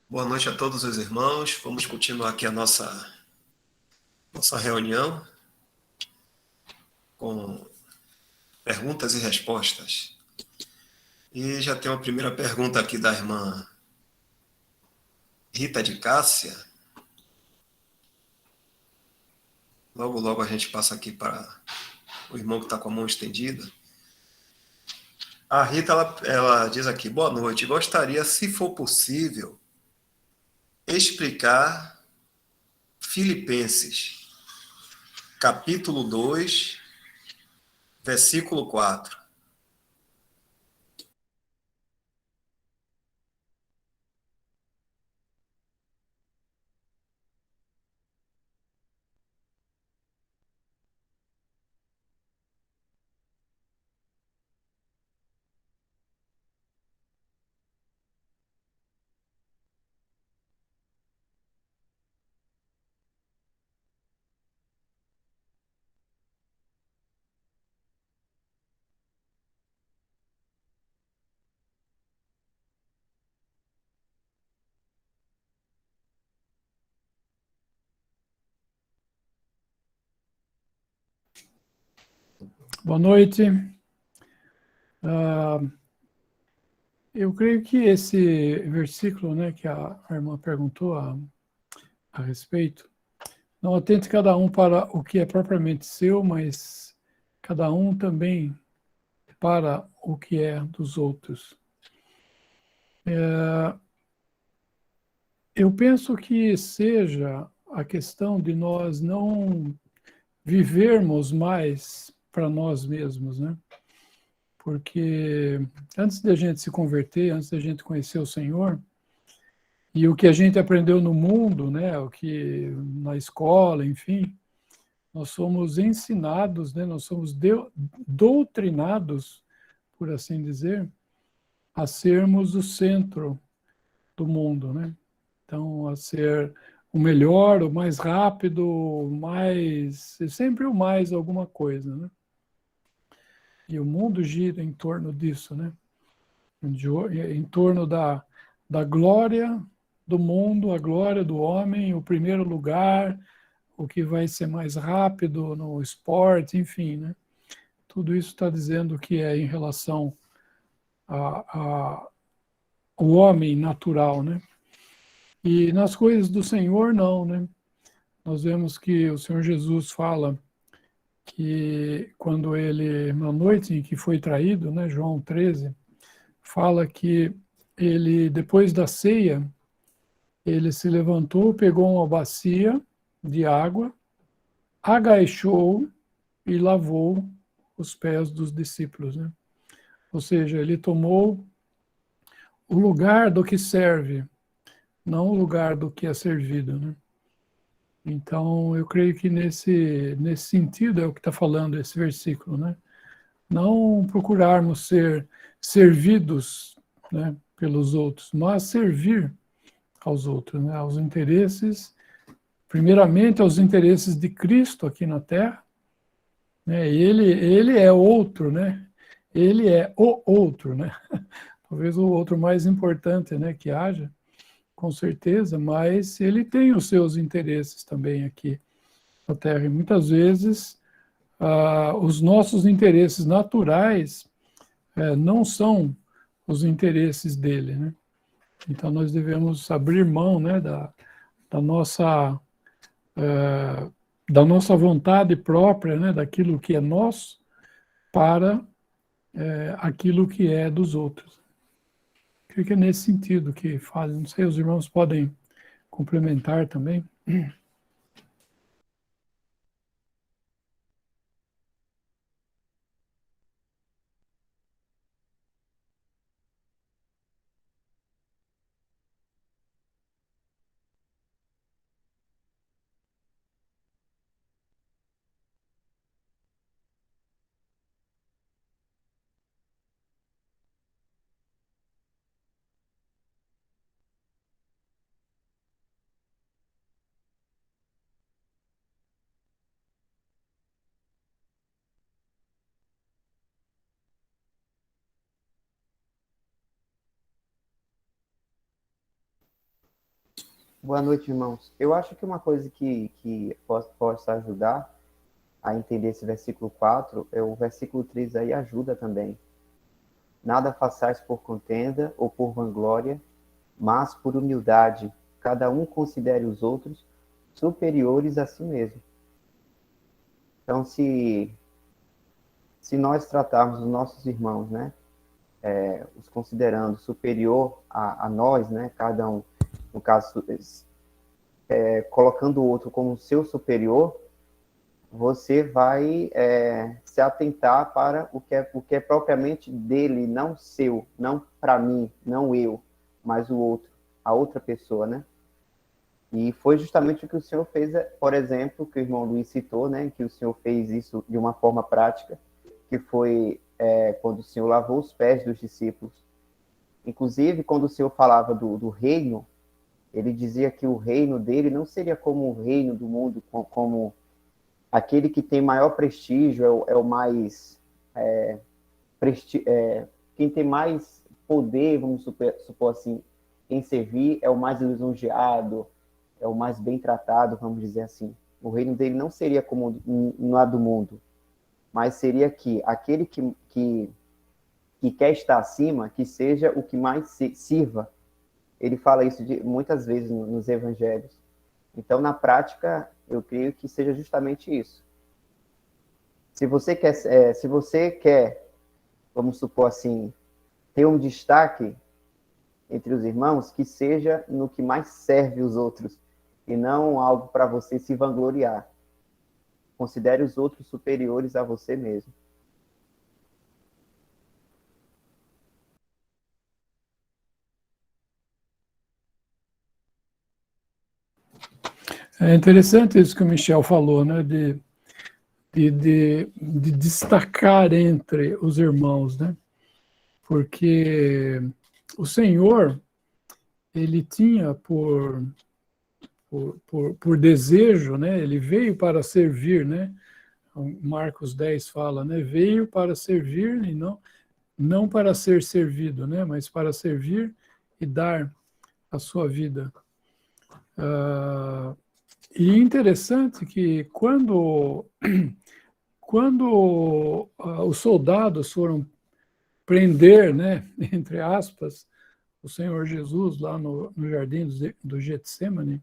Boa noite a todos os irmãos. Vamos continuar aqui a nossa reunião com perguntas e respostas. E já tem uma primeira pergunta aqui da irmã Rita de Cássia. Logo, logo a gente passa aqui para o irmão que está com a mão estendida. A Rita, ela diz aqui: boa noite. Gostaria, se for possível, explicar Filipenses, capítulo 2, versículo 4. Boa noite. Eu creio que esse versículo, né, que a irmã perguntou a respeito, não atente cada um para o que é propriamente seu, mas cada um também para o que é dos outros. Eu penso que seja a questão de nós não vivermos mais para nós mesmos, né? Porque antes da gente se converter, antes da gente conhecer o Senhor, e o que a gente aprendeu no mundo, né, o que na escola, enfim, nós somos ensinados, né, nós somos doutrinados, por assim dizer, a sermos o centro do mundo, né? Então, a ser o melhor, o mais rápido, o mais, sempre o mais alguma coisa, né? E o mundo gira em torno disso, né? Em torno da glória do mundo, a glória do homem, o primeiro lugar, o que vai ser mais rápido no esporte, enfim, né? Tudo isso está dizendo que é em relação ao homem natural, né? E nas coisas do Senhor, não, né? Nós vemos que o Senhor Jesus fala que quando ele, na noite em que foi traído, né, João 13, fala que ele, depois da ceia, ele se levantou, pegou uma bacia de água, agachou e lavou os pés dos discípulos, né? Ou seja, ele tomou o lugar do que serve, não o lugar do que é servido, né? Então, eu creio que nesse sentido é o que está falando esse versículo, né? Não procurarmos ser servidos, né, pelos outros, mas servir aos outros, né, aos interesses, primeiramente aos interesses de Cristo aqui na Terra, né? Ele é outro, né? Ele é o outro, né? Talvez o outro mais importante, né, que haja, com certeza, mas ele tem os seus interesses também aqui na Terra. E muitas vezes os nossos interesses naturais não são os interesses dele, né? Então nós devemos abrir mão, né, da nossa da nossa vontade própria, né, daquilo que é nosso, para aquilo que é dos outros. Creio que é nesse sentido que fala. Não sei, os irmãos podem complementar também. Boa noite, irmãos. Eu acho que uma coisa que possa ajudar a entender esse versículo 4 é o versículo 3 aí ajuda também. Nada façais por contenda ou por vanglória, mas por humildade, cada um considere os outros superiores a si mesmo. Então, se nós tratarmos os nossos irmãos, né, os considerando superior a nós, né, cada um, no caso, colocando o outro como seu superior, você vai se atentar para o que é propriamente dele, não seu, não para mim, não eu, mas o outro, a outra pessoa, né? E foi justamente o que o Senhor fez, por exemplo, que o irmão Luiz citou, né? Que o Senhor fez isso de uma forma prática, que foi quando o Senhor lavou os pés dos discípulos. Inclusive, quando o Senhor falava do reino, ele dizia que o reino dele não seria como o reino do mundo, como aquele que tem maior prestígio, é o mais. Quem tem mais poder, vamos supor assim, em servir, é o mais lisonjeado, é o mais bem tratado, vamos dizer assim. O reino dele não seria como no do mundo, mas seria que aquele que quer estar acima, que seja o que mais sirva. Ele fala isso muitas vezes nos evangelhos. Então, na prática, eu creio que seja justamente isso. Se você quer, vamos supor assim, ter um destaque entre os irmãos, que seja no que mais serve os outros, e não algo para você se vangloriar. Considere os outros superiores a você mesmo. É interessante isso que o Michel falou, né? De destacar entre os irmãos, né? Porque o Senhor, ele tinha por desejo, né? Ele veio para servir, né? Marcos 10 fala, né? Veio para servir e não para ser servido, né? Mas para servir e dar a sua vida. E interessante que quando os soldados foram prender, né, entre aspas, o Senhor Jesus lá no jardim do Getsemane,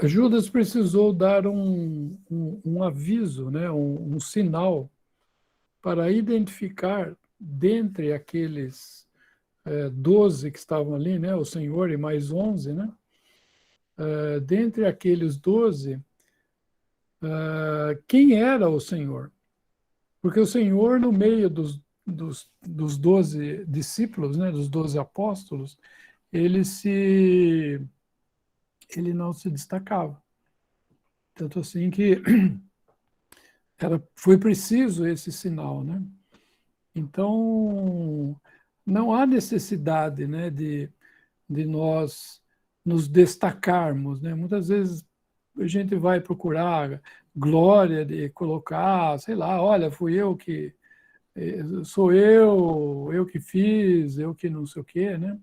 Judas precisou dar um aviso, né, um sinal para identificar dentre aqueles 12 que estavam ali, né, o Senhor e mais 11, né, dentre aqueles 12, quem era o Senhor. Porque o Senhor, no meio dos 12 discípulos, né, dos 12 apóstolos, ele não se destacava. Tanto assim que foi preciso esse sinal, né? Então, não há necessidade, né, de nós nos destacarmos, né? Muitas vezes a gente vai procurar glória de colocar, sei lá, olha, fui eu que sou eu que fiz, eu que não sei o quê, né?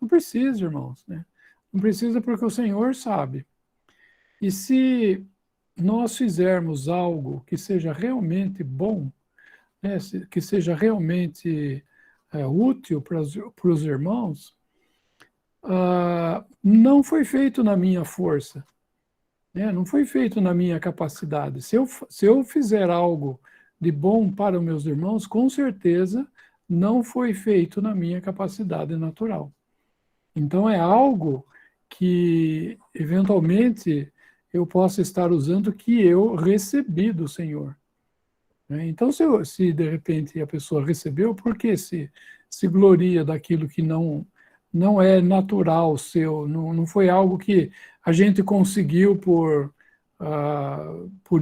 Não precisa, irmãos, né? Não precisa porque o Senhor sabe. E se nós fizermos algo que seja realmente bom, né, que seja realmente útil para os irmãos, não foi feito na minha força, né? Não foi feito na minha capacidade. Se eu fizer algo de bom para os meus irmãos, com certeza não foi feito na minha capacidade natural. Então é algo que, eventualmente, eu possa estar usando que eu recebi do Senhor. Né? Então, se de repente a pessoa recebeu, por que se gloria daquilo que não é natural seu, não foi algo que a gente conseguiu por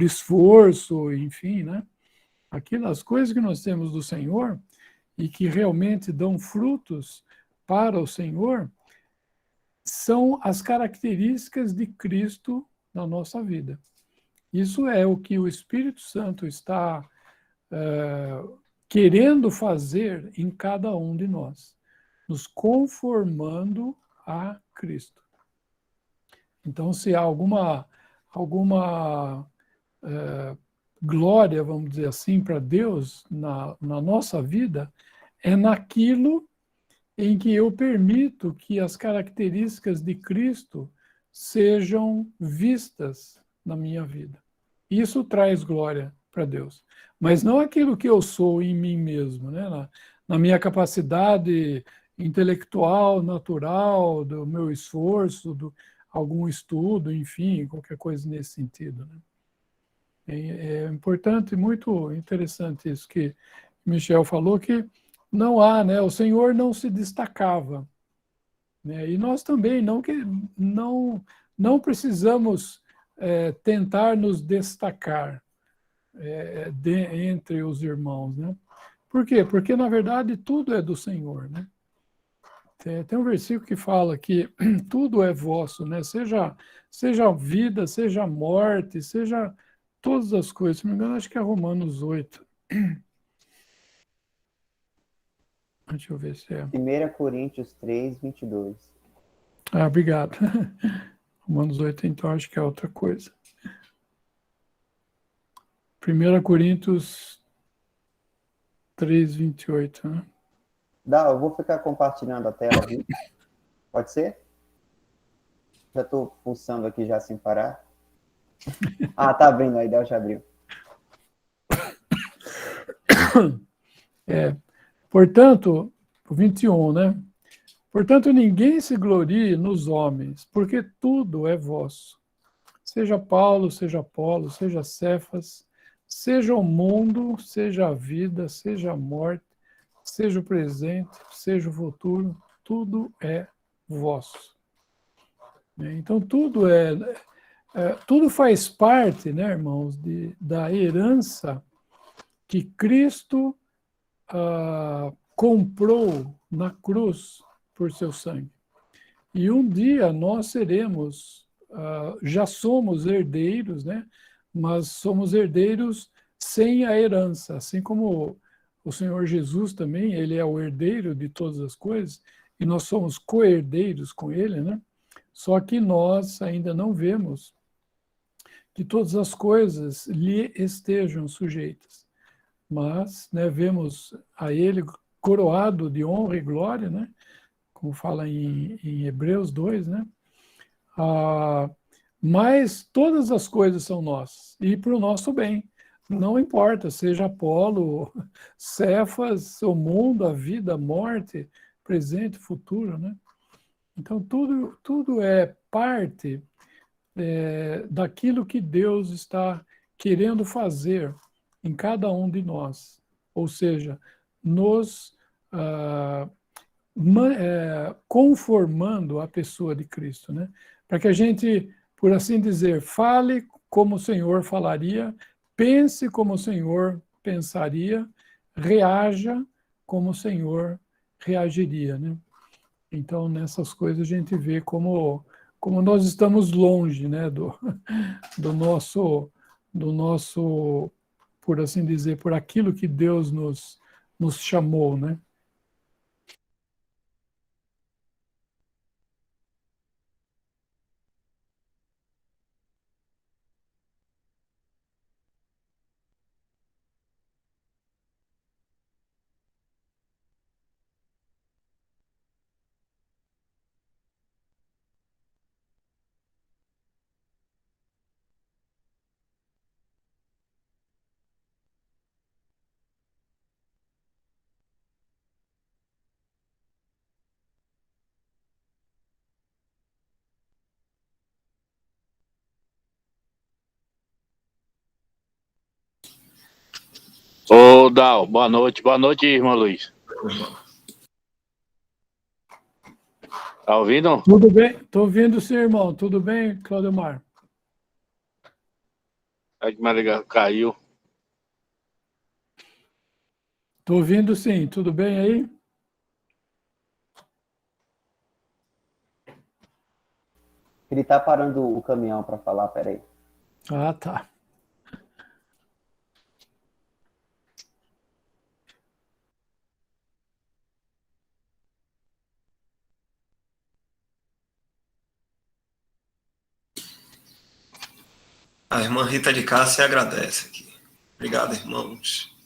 esforço, enfim, né? As coisas que nós temos do Senhor e que realmente dão frutos para o Senhor são as características de Cristo na nossa vida. Isso é o que o Espírito Santo está querendo fazer em cada um de nós, nos conformando a Cristo. Então, se há alguma glória, vamos dizer assim, para Deus na nossa vida, é naquilo em que eu permito que as características de Cristo sejam vistas na minha vida. Isso traz glória para Deus. Mas não aquilo que eu sou em mim mesmo, né? Na minha capacidade intelectual, natural, do meu esforço, algum estudo, enfim, qualquer coisa nesse sentido. Né? É importante, muito interessante isso que Michel falou, que não há, né? O Senhor não se destacava. Né? E nós também não precisamos tentar nos destacar entre os irmãos. Né? Por quê? Porque, na verdade, tudo é do Senhor. Né? Tem um versículo que fala que tudo é vosso, né? Seja vida, seja morte, seja todas as coisas. Se não me engano, acho que é Romanos 8. Deixa eu ver se é. 1 Coríntios 3, 22. Ah, obrigado. Romanos 8, então acho que é outra coisa. 1 Coríntios 3, 28. Né? Dá, eu vou ficar compartilhando a tela aqui. Pode ser? Já estou pulsando aqui já sem parar. Ah, tá abrindo aí, já abriu. Portanto, o 21, né? Portanto, ninguém se glorie nos homens, porque tudo é vosso. Seja Paulo, seja Apolo, seja Cefas, seja o mundo, seja a vida, seja a morte, seja o presente, seja o futuro, tudo é vosso. Então, tudo faz parte, né, irmãos, da herança que Cristo comprou na cruz por seu sangue. E um dia nós seremos, já somos herdeiros, né? Mas somos herdeiros sem a herança, assim como o Senhor Jesus também, ele é o herdeiro de todas as coisas, e nós somos co-herdeiros com ele, né? Só que nós ainda não vemos que todas as coisas lhe estejam sujeitas. Mas, né, vemos a ele coroado de honra e glória, né? Como fala em Hebreus 2, né? Mas todas as coisas são nossas, e para o nosso bem. Não importa, seja Apolo, Cefas, o mundo, a vida, a morte, presente, futuro, né? Então, tudo é parte daquilo que Deus está querendo fazer em cada um de nós. Ou seja, nos conformando à pessoa de Cristo, né? Para que a gente, por assim dizer, fale como o Senhor falaria, pense como o Senhor pensaria, reaja como o Senhor reagiria, né? Então, nessas coisas a gente vê como nós estamos longe, né, do nosso, por assim dizer, por aquilo que Deus nos chamou, né? Ô, Dal, boa noite. Boa noite, irmão Luiz. Tá ouvindo? Tudo bem? Estou ouvindo, sim, irmão. Tudo bem, Claudemar? É que minha ligação caiu. Estou ouvindo, sim. Tudo bem aí? Ele tá parando o caminhão para falar, peraí. Ah, tá. A irmã Rita de Cássia agradece aqui. Obrigado, irmãos.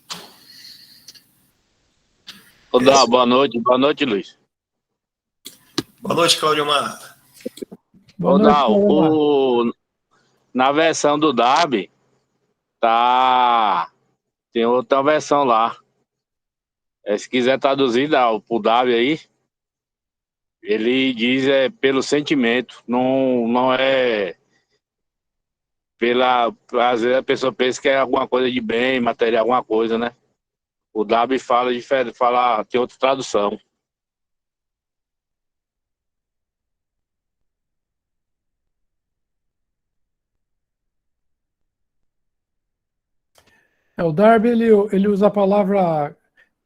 Ô, Dal, boa noite, Luiz. Boa noite, Cláudio Mar. Boa Ô, noite, Dal, Cláudio. na versão do Darby, tem outra versão lá. Se quiser traduzir, Dal, pro Darby aí, ele diz pelo sentimento, não é às vezes a pessoa pensa que é alguma coisa de bem, material, alguma coisa, né? O Darby fala diferente, tem outra tradução. O Darby, ele usa a palavra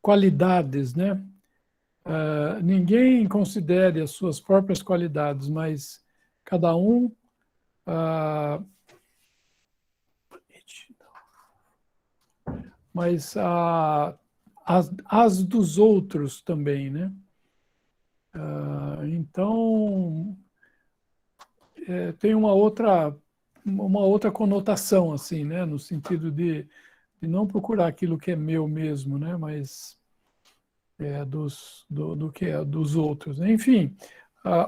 qualidades, né? Ninguém considere as suas próprias qualidades, mas cada um as dos outros também, né? Então, tem uma outra conotação, assim, né? No sentido de não procurar aquilo que é meu mesmo, né? Mas do que é dos outros. Enfim,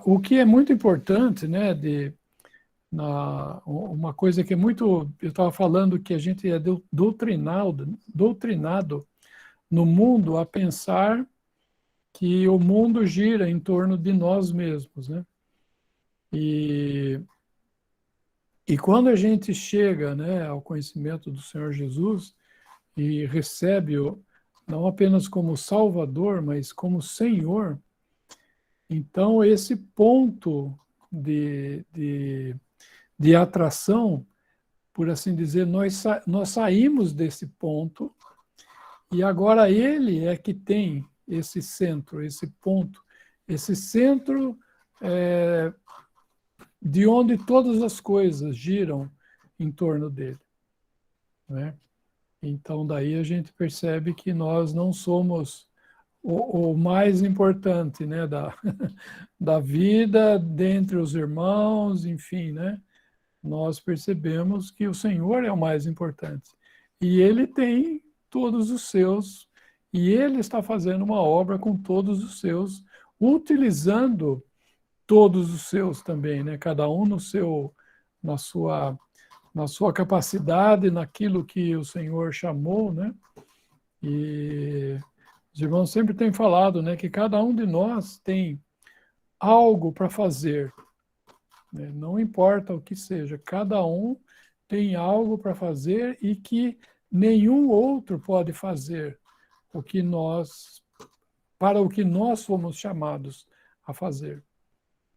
o que é muito importante, né? Uma coisa que é muito... Eu estava falando que a gente é doutrinado no mundo a pensar que o mundo gira em torno de nós mesmos, né? E quando a gente chega, né, ao conhecimento do Senhor Jesus e recebe-o não apenas como Salvador, mas como Senhor, então esse ponto de atração, por assim dizer, nós saímos desse ponto e agora ele é que tem esse centro, esse ponto, esse centro de onde todas as coisas giram em torno dele, né? Então, daí a gente percebe que nós não somos o mais importante, né, da vida, dentre os irmãos, enfim, né? Nós percebemos que o Senhor é o mais importante. E Ele tem todos os seus, e Ele está fazendo uma obra com todos os seus, utilizando todos os seus também, né? Cada um na sua capacidade, naquilo que o Senhor chamou, né? E os irmãos sempre têm falado, né, que cada um de nós tem algo para fazer, né? Não importa o que seja, cada um tem algo para fazer e que nenhum outro pode fazer para o que nós fomos chamados a fazer,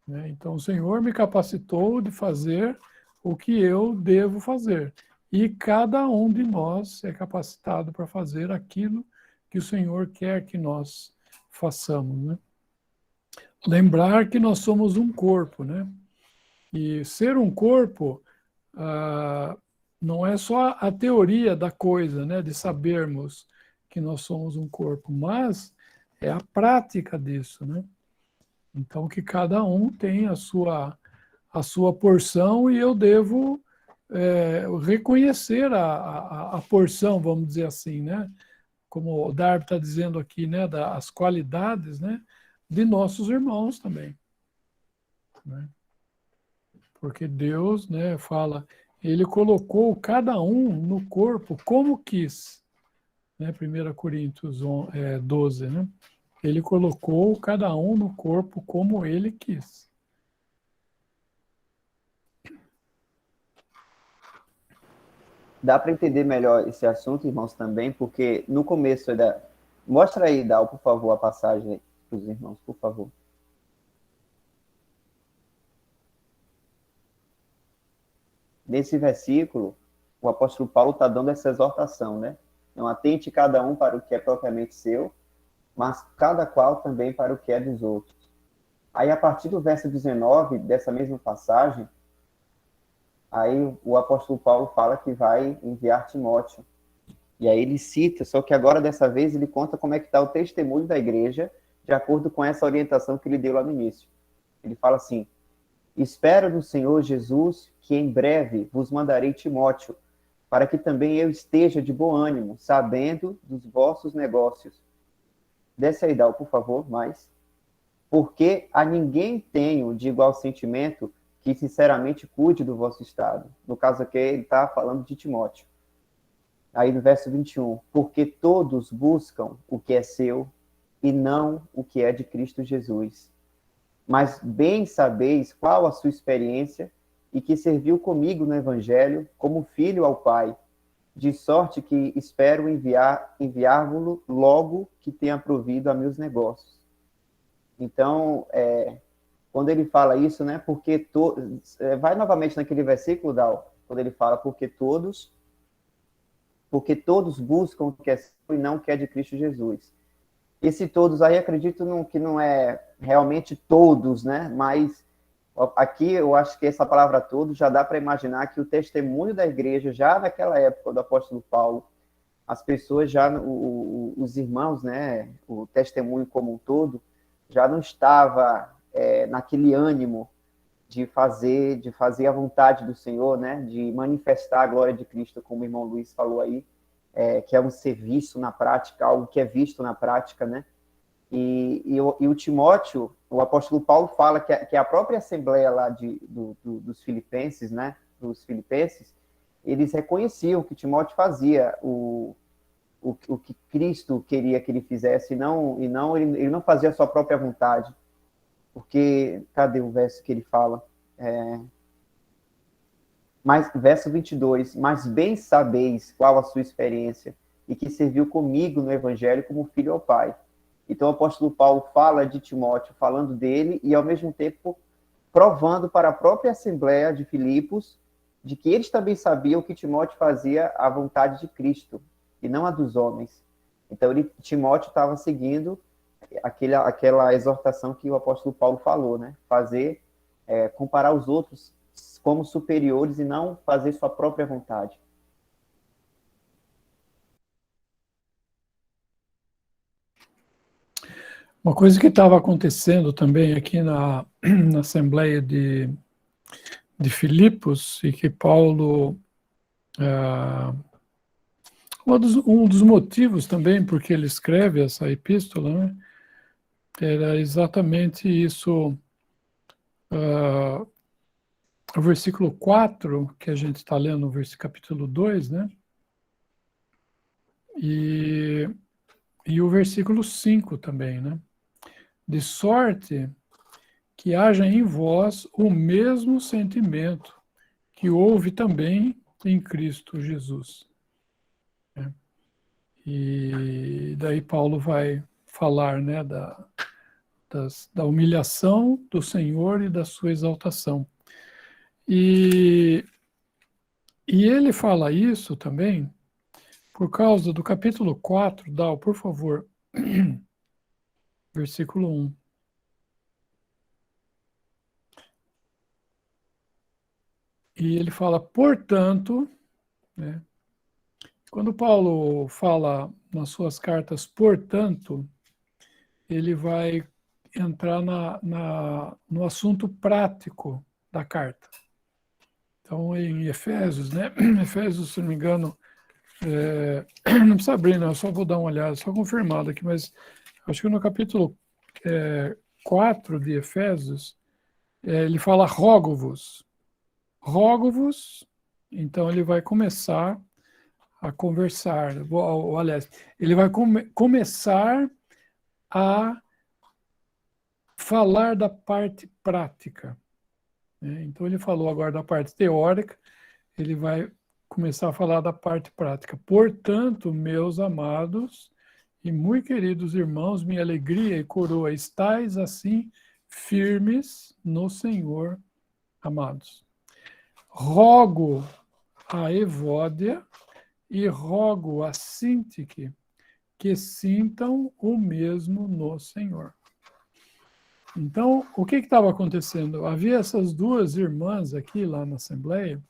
né? Então, o Senhor me capacitou de fazer o que eu devo fazer. E cada um de nós é capacitado para fazer aquilo que o Senhor quer que nós façamos, né? Lembrar que nós somos um corpo, né? E ser um corpo não é só a teoria da coisa, né? De sabermos que nós somos um corpo, mas é a prática disso, né? Então, que cada um tem a sua porção e eu devo reconhecer a porção, vamos dizer assim, né? Como o Darby está dizendo aqui, né? Das qualidades, né? De nossos irmãos também, né? Porque Deus, né, fala, Ele colocou cada um no corpo como quis, né? 1 Coríntios 12, né? Ele colocou cada um no corpo como Ele quis. Dá para entender melhor esse assunto, irmãos, também, porque no começo da... Mostra aí, Dal, por favor, a passagem para os irmãos, por favor. Nesse versículo, o apóstolo Paulo está dando essa exortação, né? Não atente cada um para o que é propriamente seu, mas cada qual também para o que é dos outros. Aí, a partir do verso 19 dessa mesma passagem, aí o apóstolo Paulo fala que vai enviar Timóteo. E aí ele cita, só que agora, dessa vez, ele conta como é que está o testemunho da igreja, de acordo com essa orientação que ele deu lá no início. Ele fala assim, Espero no Senhor Jesus que em breve vos mandarei Timóteo, para que também eu esteja de bom ânimo, sabendo dos vossos negócios. Desce aí, Dal, por favor, mais. Porque a ninguém tenho de igual sentimento que sinceramente cuide do vosso estado. No caso aqui, ele está falando de Timóteo. Aí no verso 21, porque todos buscam o que é seu e não o que é de Cristo Jesus. Mas bem sabeis qual a sua experiência e que serviu comigo no Evangelho como filho ao Pai, de sorte que espero enviar-vos logo que tenha provido a meus negócios. Então, quando ele fala isso, né, porque vai novamente naquele versículo, Dal, quando ele fala porque todos buscam o que é seu e não o que é de Cristo Jesus. Esse todos aí, acredito que não é realmente todos, né, mas aqui eu acho que essa palavra todos já dá para imaginar que o testemunho da igreja, já naquela época do apóstolo Paulo, as pessoas já, os irmãos, né, o testemunho como um todo, já não estava naquele ânimo de fazer a vontade do Senhor, né, de manifestar a glória de Cristo, como o irmão Luiz falou aí, que é um serviço na prática, algo que é visto na prática, né? E o Timóteo, o apóstolo Paulo fala que a própria assembleia lá dos filipenses, né, dos filipenses, eles reconheciam que Timóteo fazia o que Cristo queria que ele fizesse, ele não fazia a sua própria vontade. Porque, cadê o verso que ele fala? Verso 22, mas bem sabeis qual a sua experiência e que serviu comigo no Evangelho como filho ao Pai. Então o apóstolo Paulo fala de Timóteo, falando dele e ao mesmo tempo provando para a própria Assembleia de Filipos de que eles também sabiam que Timóteo fazia a vontade de Cristo e não a dos homens. Então Timóteo estava seguindo aquela exortação que o apóstolo Paulo falou, né? Comparar os outros como superiores e não fazer sua própria vontade. Uma coisa que estava acontecendo também aqui na Assembleia de Filipos, e que Paulo, um dos motivos também porque ele escreve essa epístola, né, era exatamente isso, o versículo 4, que a gente está lendo, no capítulo 2, né, e o versículo 5 também, né, de sorte que haja em vós o mesmo sentimento que houve também em Cristo Jesus. E daí Paulo vai falar, né, da humilhação do Senhor e da sua exaltação. E ele fala isso também por causa do capítulo 4, Dal, por favor, versículo 1. E ele fala, portanto, né, quando Paulo fala nas suas cartas, portanto, ele vai entrar no assunto prático da carta. Então, em Efésios, né? Efésios, se não me engano, não precisa abrir, não, eu só vou dar uma olhada, só confirmado aqui, mas acho que no capítulo 4 de Efésios, ele fala rogo-vos. Rogo-vos, então ele vai começar a conversar, ou, aliás, ele vai começar a falar da parte prática. Né? Então, ele falou agora da parte teórica, ele vai começar a falar da parte prática. Portanto, meus amados e muito queridos irmãos, minha alegria e coroa, estais assim firmes no Senhor, amados. Rogo a Evódia e rogo a Sintique que sintam o mesmo no Senhor. Então, o que estava acontecendo? Havia essas duas irmãs aqui lá na Assembleia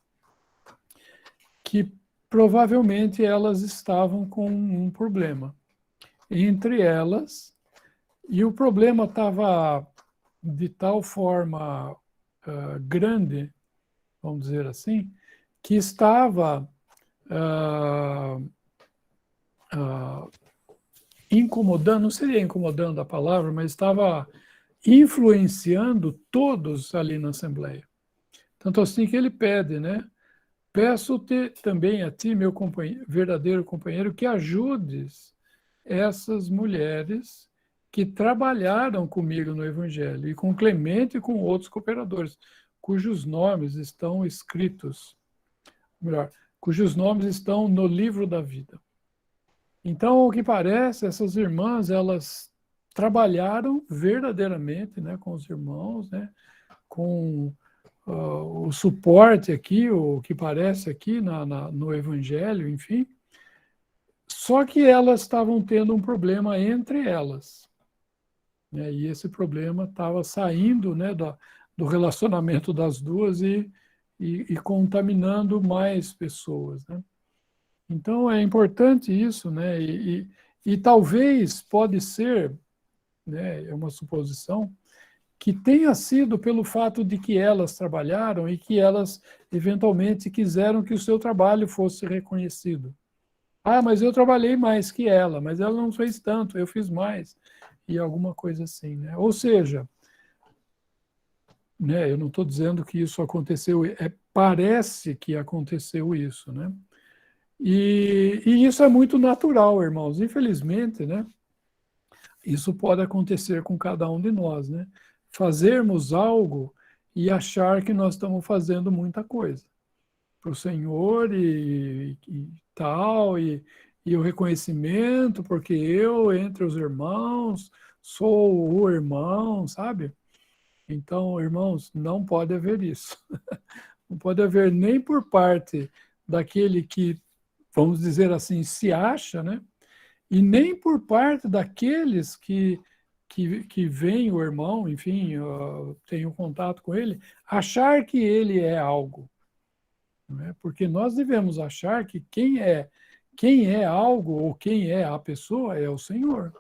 que provavelmente elas estavam com um problema entre elas, e o problema estava de tal forma grande, vamos dizer assim, que estava incomodando, não seria incomodando a palavra, mas estava influenciando todos ali na Assembleia. Tanto assim que ele pede, né? Peço-te também a ti, meu verdadeiro companheiro, que ajudes essas mulheres que trabalharam comigo no Evangelho, e com Clemente e com outros cooperadores, cujos nomes estão escritos, melhor, cujos nomes estão no livro da vida. Então, o que parece, essas irmãs, elas trabalharam verdadeiramente, né, com os irmãos, né, com o suporte aqui, o que parece aqui no Evangelho, enfim. Só que elas estavam tendo um problema entre elas, né, e esse problema estava saindo, né, do relacionamento das duas e contaminando mais pessoas, né? Então, é importante isso, né? E talvez pode ser, né, é uma suposição, que tenha sido pelo fato de que elas trabalharam e que elas, eventualmente, quiseram que o seu trabalho fosse reconhecido. Ah, mas eu trabalhei mais que ela, mas ela não fez tanto, eu fiz mais. E alguma coisa assim, né? Ou seja, né, eu não estou dizendo que isso aconteceu, parece que aconteceu isso, né? E isso é muito natural, irmãos. Infelizmente, né? Isso pode acontecer com cada um de nós, né? Fazermos algo e achar que nós estamos fazendo muita coisa para o Senhor e tal, e o reconhecimento, porque eu, entre os irmãos, sou o irmão, sabe? Então, irmãos, não pode haver isso. Não pode haver nem por parte daquele que, vamos dizer assim, se acha, né? E nem por parte daqueles que veem o irmão, enfim, tem um contato com ele, achar que ele é algo. Não é? Porque nós devemos achar que quem é algo ou quem é a pessoa é o Senhor.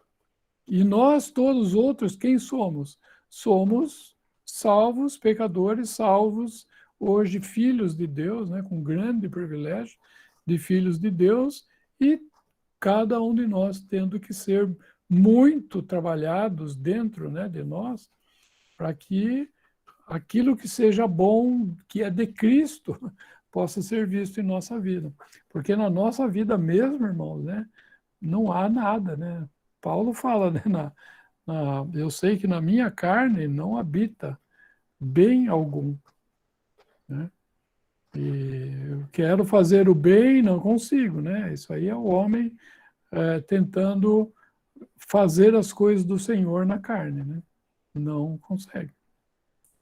E nós, todos os outros, quem somos? Somos salvos, pecadores, salvos, hoje filhos de Deus, né, com grande privilégio de filhos de Deus, e cada um de nós tendo que ser muito trabalhados dentro, né, de nós, para que aquilo que seja bom, que é de Cristo, possa ser visto em nossa vida. Porque na nossa vida mesmo, irmãos, né, não há nada, né? Paulo fala, né, eu sei que na minha carne não habita bem algum, né? E eu quero fazer o bem, não consigo, né? Isso aí é o homem tentando fazer as coisas do Senhor na carne, né? Não consegue.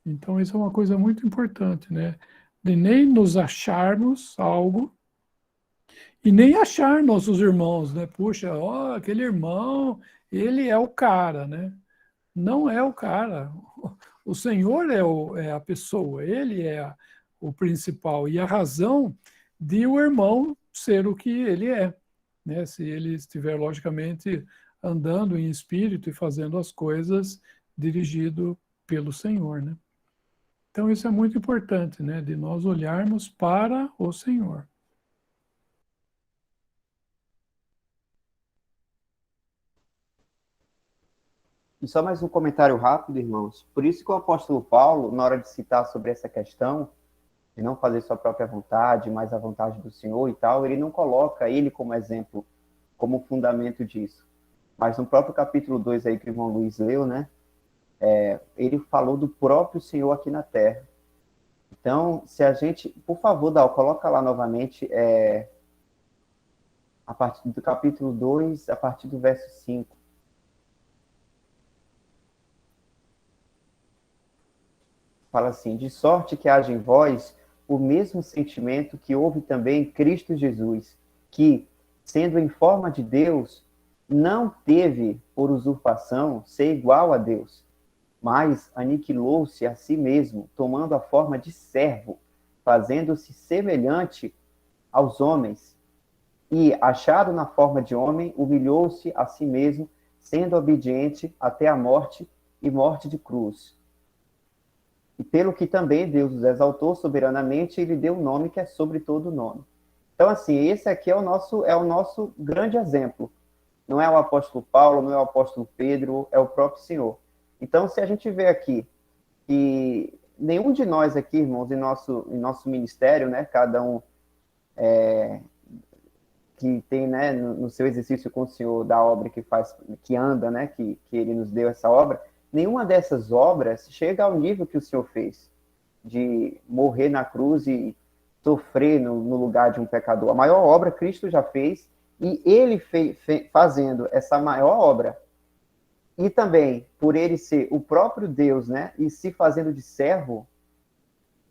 Então, isso é uma coisa muito importante, né? De nem nos acharmos algo e nem achar nossos irmãos, né? Puxa, ó, aquele irmão, ele é o cara, né? Não é o cara. O Senhor é a pessoa, ele é o principal e a razão de o irmão ser o que ele é, né? Se ele estiver, logicamente, andando em espírito e fazendo as coisas dirigido pelo Senhor, né? Então, isso é muito importante, né? De nós olharmos para o Senhor. E só mais um comentário rápido, irmãos. Por isso que o apóstolo Paulo, na hora de citar sobre essa questão, de não fazer sua própria vontade, mas a vontade do Senhor e tal, ele não coloca ele como exemplo, como fundamento disso. Mas no próprio capítulo 2 aí que o irmão Luiz leu, né? Ele falou do próprio Senhor aqui na Terra. Então, se a gente... Por favor, Dal, coloca lá novamente a partir do capítulo 2, a partir do verso 5. Fala assim: de sorte que haja em vós o mesmo sentimento que houve também em Cristo Jesus, que, sendo em forma de Deus, não teve por usurpação ser igual a Deus, mas aniquilou-se a si mesmo, tomando a forma de servo, fazendo-se semelhante aos homens, e, achado na forma de homem, humilhou-se a si mesmo, sendo obediente até a morte e morte de cruz. e pelo que também Deus os exaltou soberanamente e lhe deu um nome que é sobre todo nome. Então, assim, esse aqui é o nosso grande exemplo. Não é o apóstolo Paulo, não é o apóstolo Pedro, é o próprio Senhor. Então, se a gente vê aqui que nenhum de nós aqui, irmãos, em nosso ministério, né, cada um que tem, né, no seu exercício com o Senhor da obra que faz, que anda, né, que ele nos deu essa obra, nenhuma dessas obras chega ao nível que o Senhor fez, de morrer na cruz e sofrer no lugar de um pecador. A maior obra Cristo já fez, e ele fazendo essa maior obra, e também por ele ser o próprio Deus, né, e se fazendo de servo,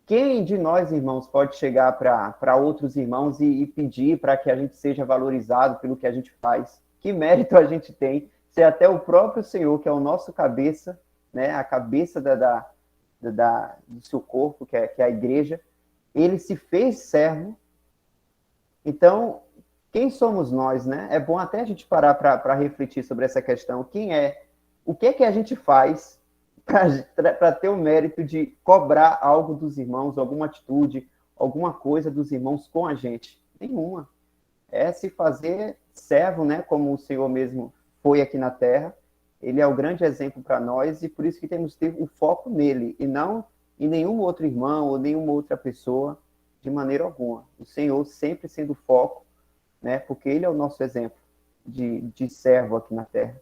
quem de nós, irmãos, pode chegar para outros irmãos e pedir para que a gente seja valorizado pelo que a gente faz? Que mérito a gente tem se até o próprio Senhor, que é o nosso cabeça, né, a cabeça do seu corpo, que é a igreja, ele se fez servo. Então, quem somos nós, né? É bom até a gente parar para refletir sobre essa questão. O que é que a gente faz para ter o mérito de cobrar algo dos irmãos, alguma atitude, alguma coisa dos irmãos com a gente? Nenhuma. É se fazer servo, né? Como o Senhor mesmo foi aqui na Terra. Ele é o grande exemplo para nós e por isso que temos que ter o foco nele e não em nenhum outro irmão ou nenhuma outra pessoa, de maneira alguma. O Senhor sempre sendo o foco, né? Porque ele é o nosso exemplo de servo aqui na Terra.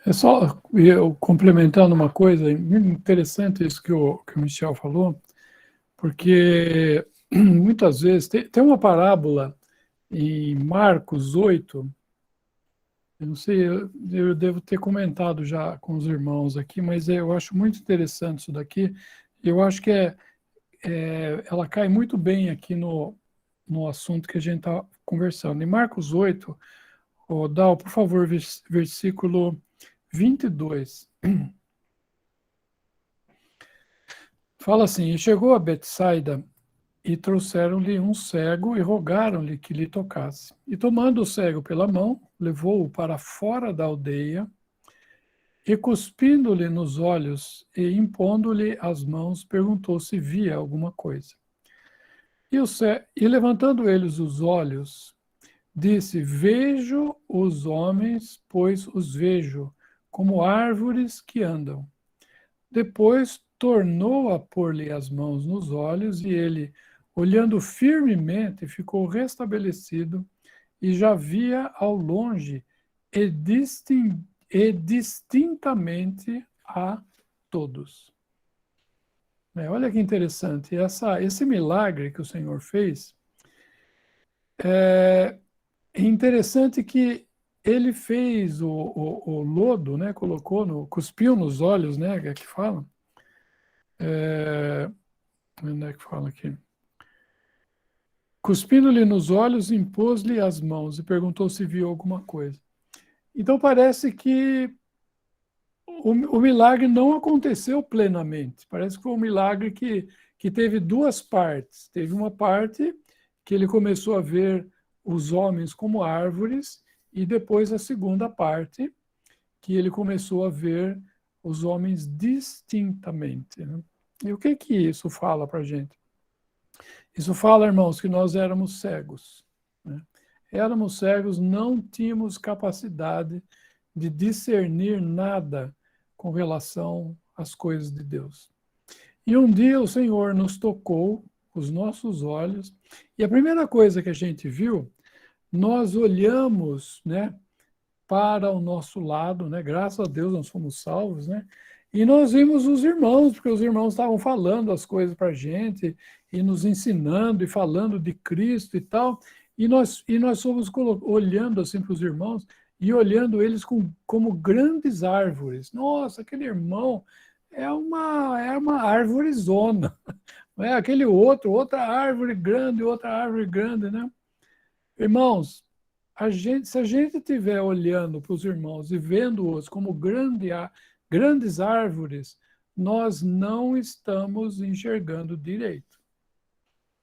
É só eu complementando uma coisa, interessante isso que o Michel falou, porque muitas vezes tem uma parábola em Marcos 8, eu não sei, eu devo ter comentado já com os irmãos aqui, mas eu acho muito interessante isso daqui. Eu acho que ela cai muito bem aqui no assunto que a gente está conversando. Em Marcos 8, Dal, por favor, versículo 22. Fala assim: E chegou a Betsaida, e trouxeram-lhe um cego e rogaram-lhe que lhe tocasse. E tomando o cego pela mão, levou-o para fora da aldeia, e cuspindo-lhe nos olhos e impondo-lhe as mãos, perguntou se via alguma coisa. E levantando eles os olhos, disse: Vejo os homens, pois os vejo, como árvores que andam. Depois tornou a pôr-lhe as mãos nos olhos, e ele, olhando firmemente, ficou restabelecido e já via ao longe e distintamente a todos. Olha que interessante, esse milagre que o Senhor fez, é interessante que ele fez o lodo, né, cuspiu nos olhos, né, que fala. Onde é que fala aqui? Cuspindo-lhe nos olhos, impôs-lhe as mãos e perguntou se viu alguma coisa. Então parece que o milagre não aconteceu plenamente. Parece que foi um milagre que teve duas partes. Teve uma parte que ele começou a ver os homens como árvores, e depois a segunda parte, que ele começou a ver os homens distintamente. Né? E o que isso fala para a gente? Isso fala, irmãos, que nós éramos cegos. Né? Éramos cegos, não tínhamos capacidade de discernir nada com relação às coisas de Deus. E um dia o Senhor nos tocou os nossos olhos, e a primeira coisa que a gente viu, nós olhamos, né, para o nosso lado, né? Graças a Deus nós fomos salvos, né? E nós vimos os irmãos, porque os irmãos estavam falando as coisas para a gente, e nos ensinando, e falando de Cristo e tal, e nós fomos olhando assim para os irmãos, e olhando eles como grandes árvores. Nossa, aquele irmão é uma árvorezona, não é? Aquele outra árvore grande, né? Irmãos, se a gente estiver olhando para os irmãos e vendo-os como grandes árvores, nós não estamos enxergando direito.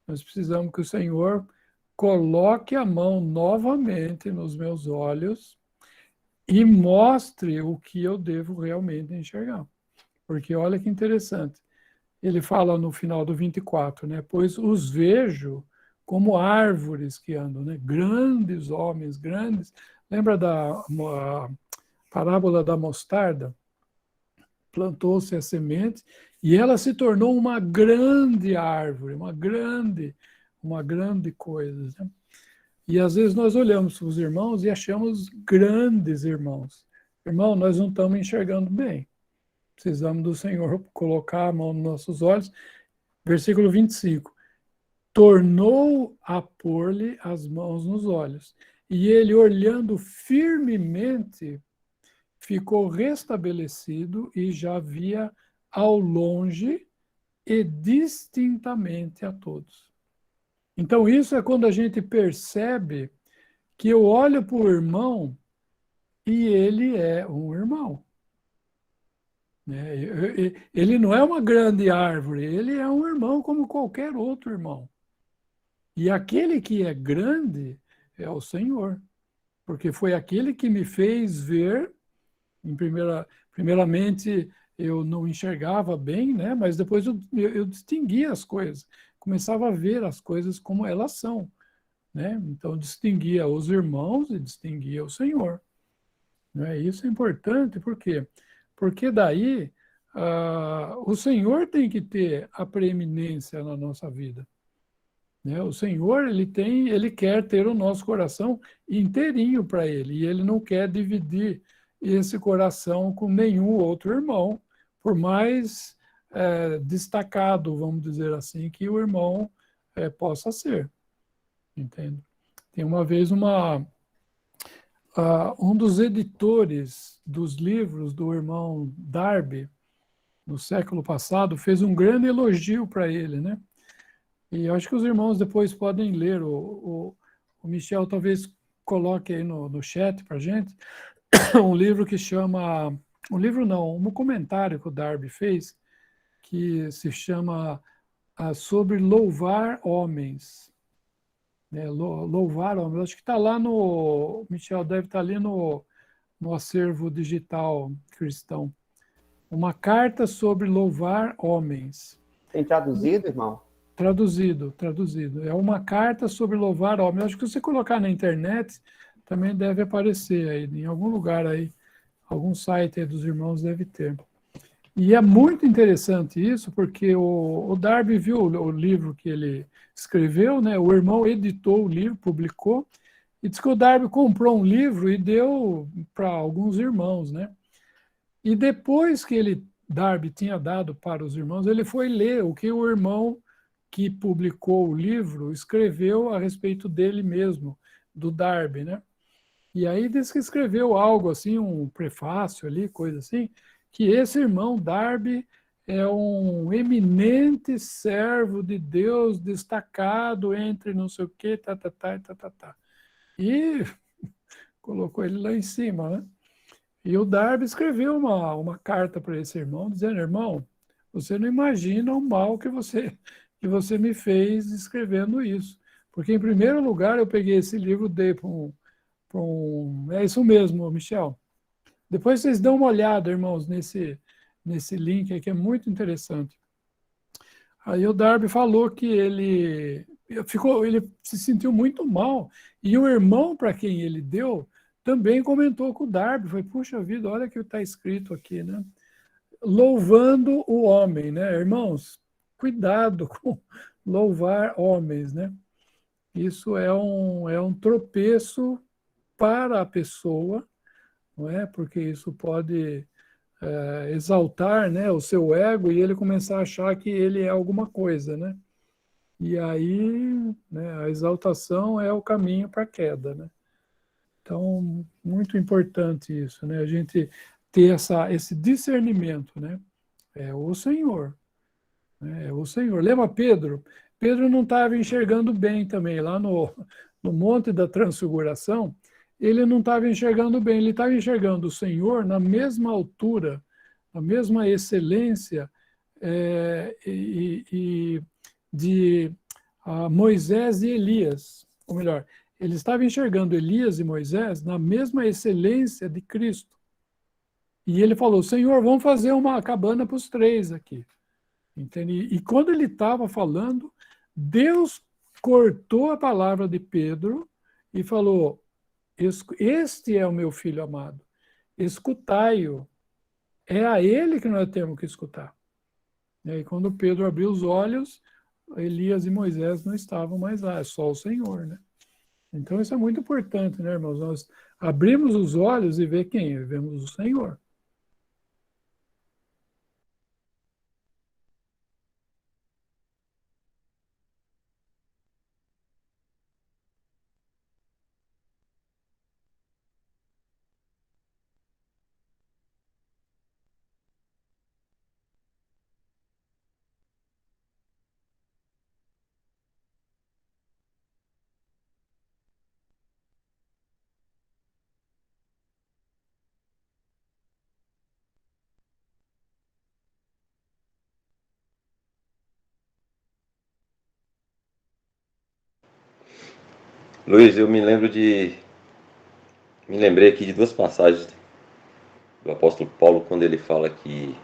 Nós precisamos que o Senhor coloque a mão novamente nos meus olhos e mostre o que eu devo realmente enxergar. Porque olha que interessante. Ele fala no final do 24, né? Pois os vejo como árvores que andam, né? Grandes homens, grandes. Lembra da parábola da mostarda? Plantou-se a semente e ela se tornou uma grande árvore, uma grande coisa, né? E às vezes nós olhamos para os irmãos e achamos grandes irmãos. Irmão, nós não estamos enxergando bem. Precisamos do Senhor colocar a mão nos nossos olhos. Versículo 25. Tornou a pôr-lhe as mãos nos olhos. E ele, olhando firmemente, ficou restabelecido e já via ao longe e distintamente a todos. Então, isso é quando a gente percebe que eu olho para o irmão e ele é um irmão. Ele não é uma grande árvore, ele é um irmão como qualquer outro irmão. E aquele que é grande é o Senhor, porque foi aquele que me fez ver, primeiramente eu não enxergava bem, né? Mas depois eu distinguia as coisas, começava a ver as coisas como elas são, né? Então distinguia os irmãos e distinguia o Senhor. Né? Isso é importante, por quê? Porque daí o Senhor tem que ter a preeminência na nossa vida. Né? O Senhor, ele quer ter o nosso coração inteirinho para ele, e ele não quer dividir esse coração com nenhum outro irmão, por mais destacado, vamos dizer assim, que o irmão possa ser. Entende? Tem uma vez um dos editores dos livros do irmão Darby, no século passado, fez um grande elogio para ele, né? E eu acho que os irmãos depois podem ler, o Michel talvez coloque aí no chat para a gente, um livro que chama, um livro não, um comentário que o Darby fez, que se chama Sobre Louvar Homens. Louvar homens, acho que está lá no, Michel, deve estar ali no acervo digital cristão. Uma carta sobre louvar homens. Tem traduzido, irmão? Traduzido. É uma carta sobre louvar homens. Acho que se você colocar na internet, também deve aparecer aí, em algum lugar aí, algum site aí dos irmãos deve ter. E é muito interessante isso, porque o Darby viu o livro que ele escreveu, né? O irmão editou o livro, publicou, e disse que o Darby comprou um livro e deu para alguns irmãos, né? E depois que Darby tinha dado para os irmãos, ele foi ler o que o irmão que publicou o livro escreveu a respeito dele mesmo, do Darby, né? E aí diz que escreveu algo assim, um prefácio ali, coisa assim, que esse irmão Darby é um eminente servo de Deus, destacado entre não sei o quê, tá. E colocou ele lá em cima, né? E o Darby escreveu uma carta para esse irmão, dizendo, irmão, você não imagina o mal que você me fez escrevendo isso. Porque, em primeiro lugar, eu peguei esse livro, dei para um... É isso mesmo, Michel. Depois vocês dão uma olhada, irmãos, nesse link aí, que é muito interessante. Aí o Darby falou que ele se sentiu muito mal. E o irmão para quem ele deu também comentou com o Darby. Foi, puxa vida, olha o que está escrito aqui, né? Louvando o homem, né? Irmãos, cuidado com louvar homens, né? Isso é um tropeço para a pessoa, não é? Porque isso pode exaltar, né, o seu ego e ele começar a achar que ele é alguma coisa, né? E aí, né, a exaltação é o caminho para a queda, né? Então, muito importante isso, né? A gente ter esse discernimento, né? É o Senhor, né? É o Senhor. Lembra Pedro? Pedro não estava enxergando bem também, lá no Monte da Transfiguração, ele não estava enxergando bem, ele estava enxergando o Senhor na mesma altura, na mesma excelência de Moisés e Elias. Ou melhor, ele estava enxergando Elias e Moisés na mesma excelência de Cristo. E ele falou, Senhor, vamos fazer uma cabana para os três aqui. Entende? E quando ele estava falando, Deus cortou a palavra de Pedro e falou, este é o meu filho amado, escutai-o. É a ele que nós temos que escutar. E aí, quando Pedro abriu os olhos, Elias e Moisés não estavam mais lá, é só o Senhor, né? Então, isso é muito importante, né, irmãos? Nós abrimos os olhos e vemos quem? Vemos o Senhor. Luiz, me lembrei aqui de duas passagens do apóstolo Paulo, quando ele fala que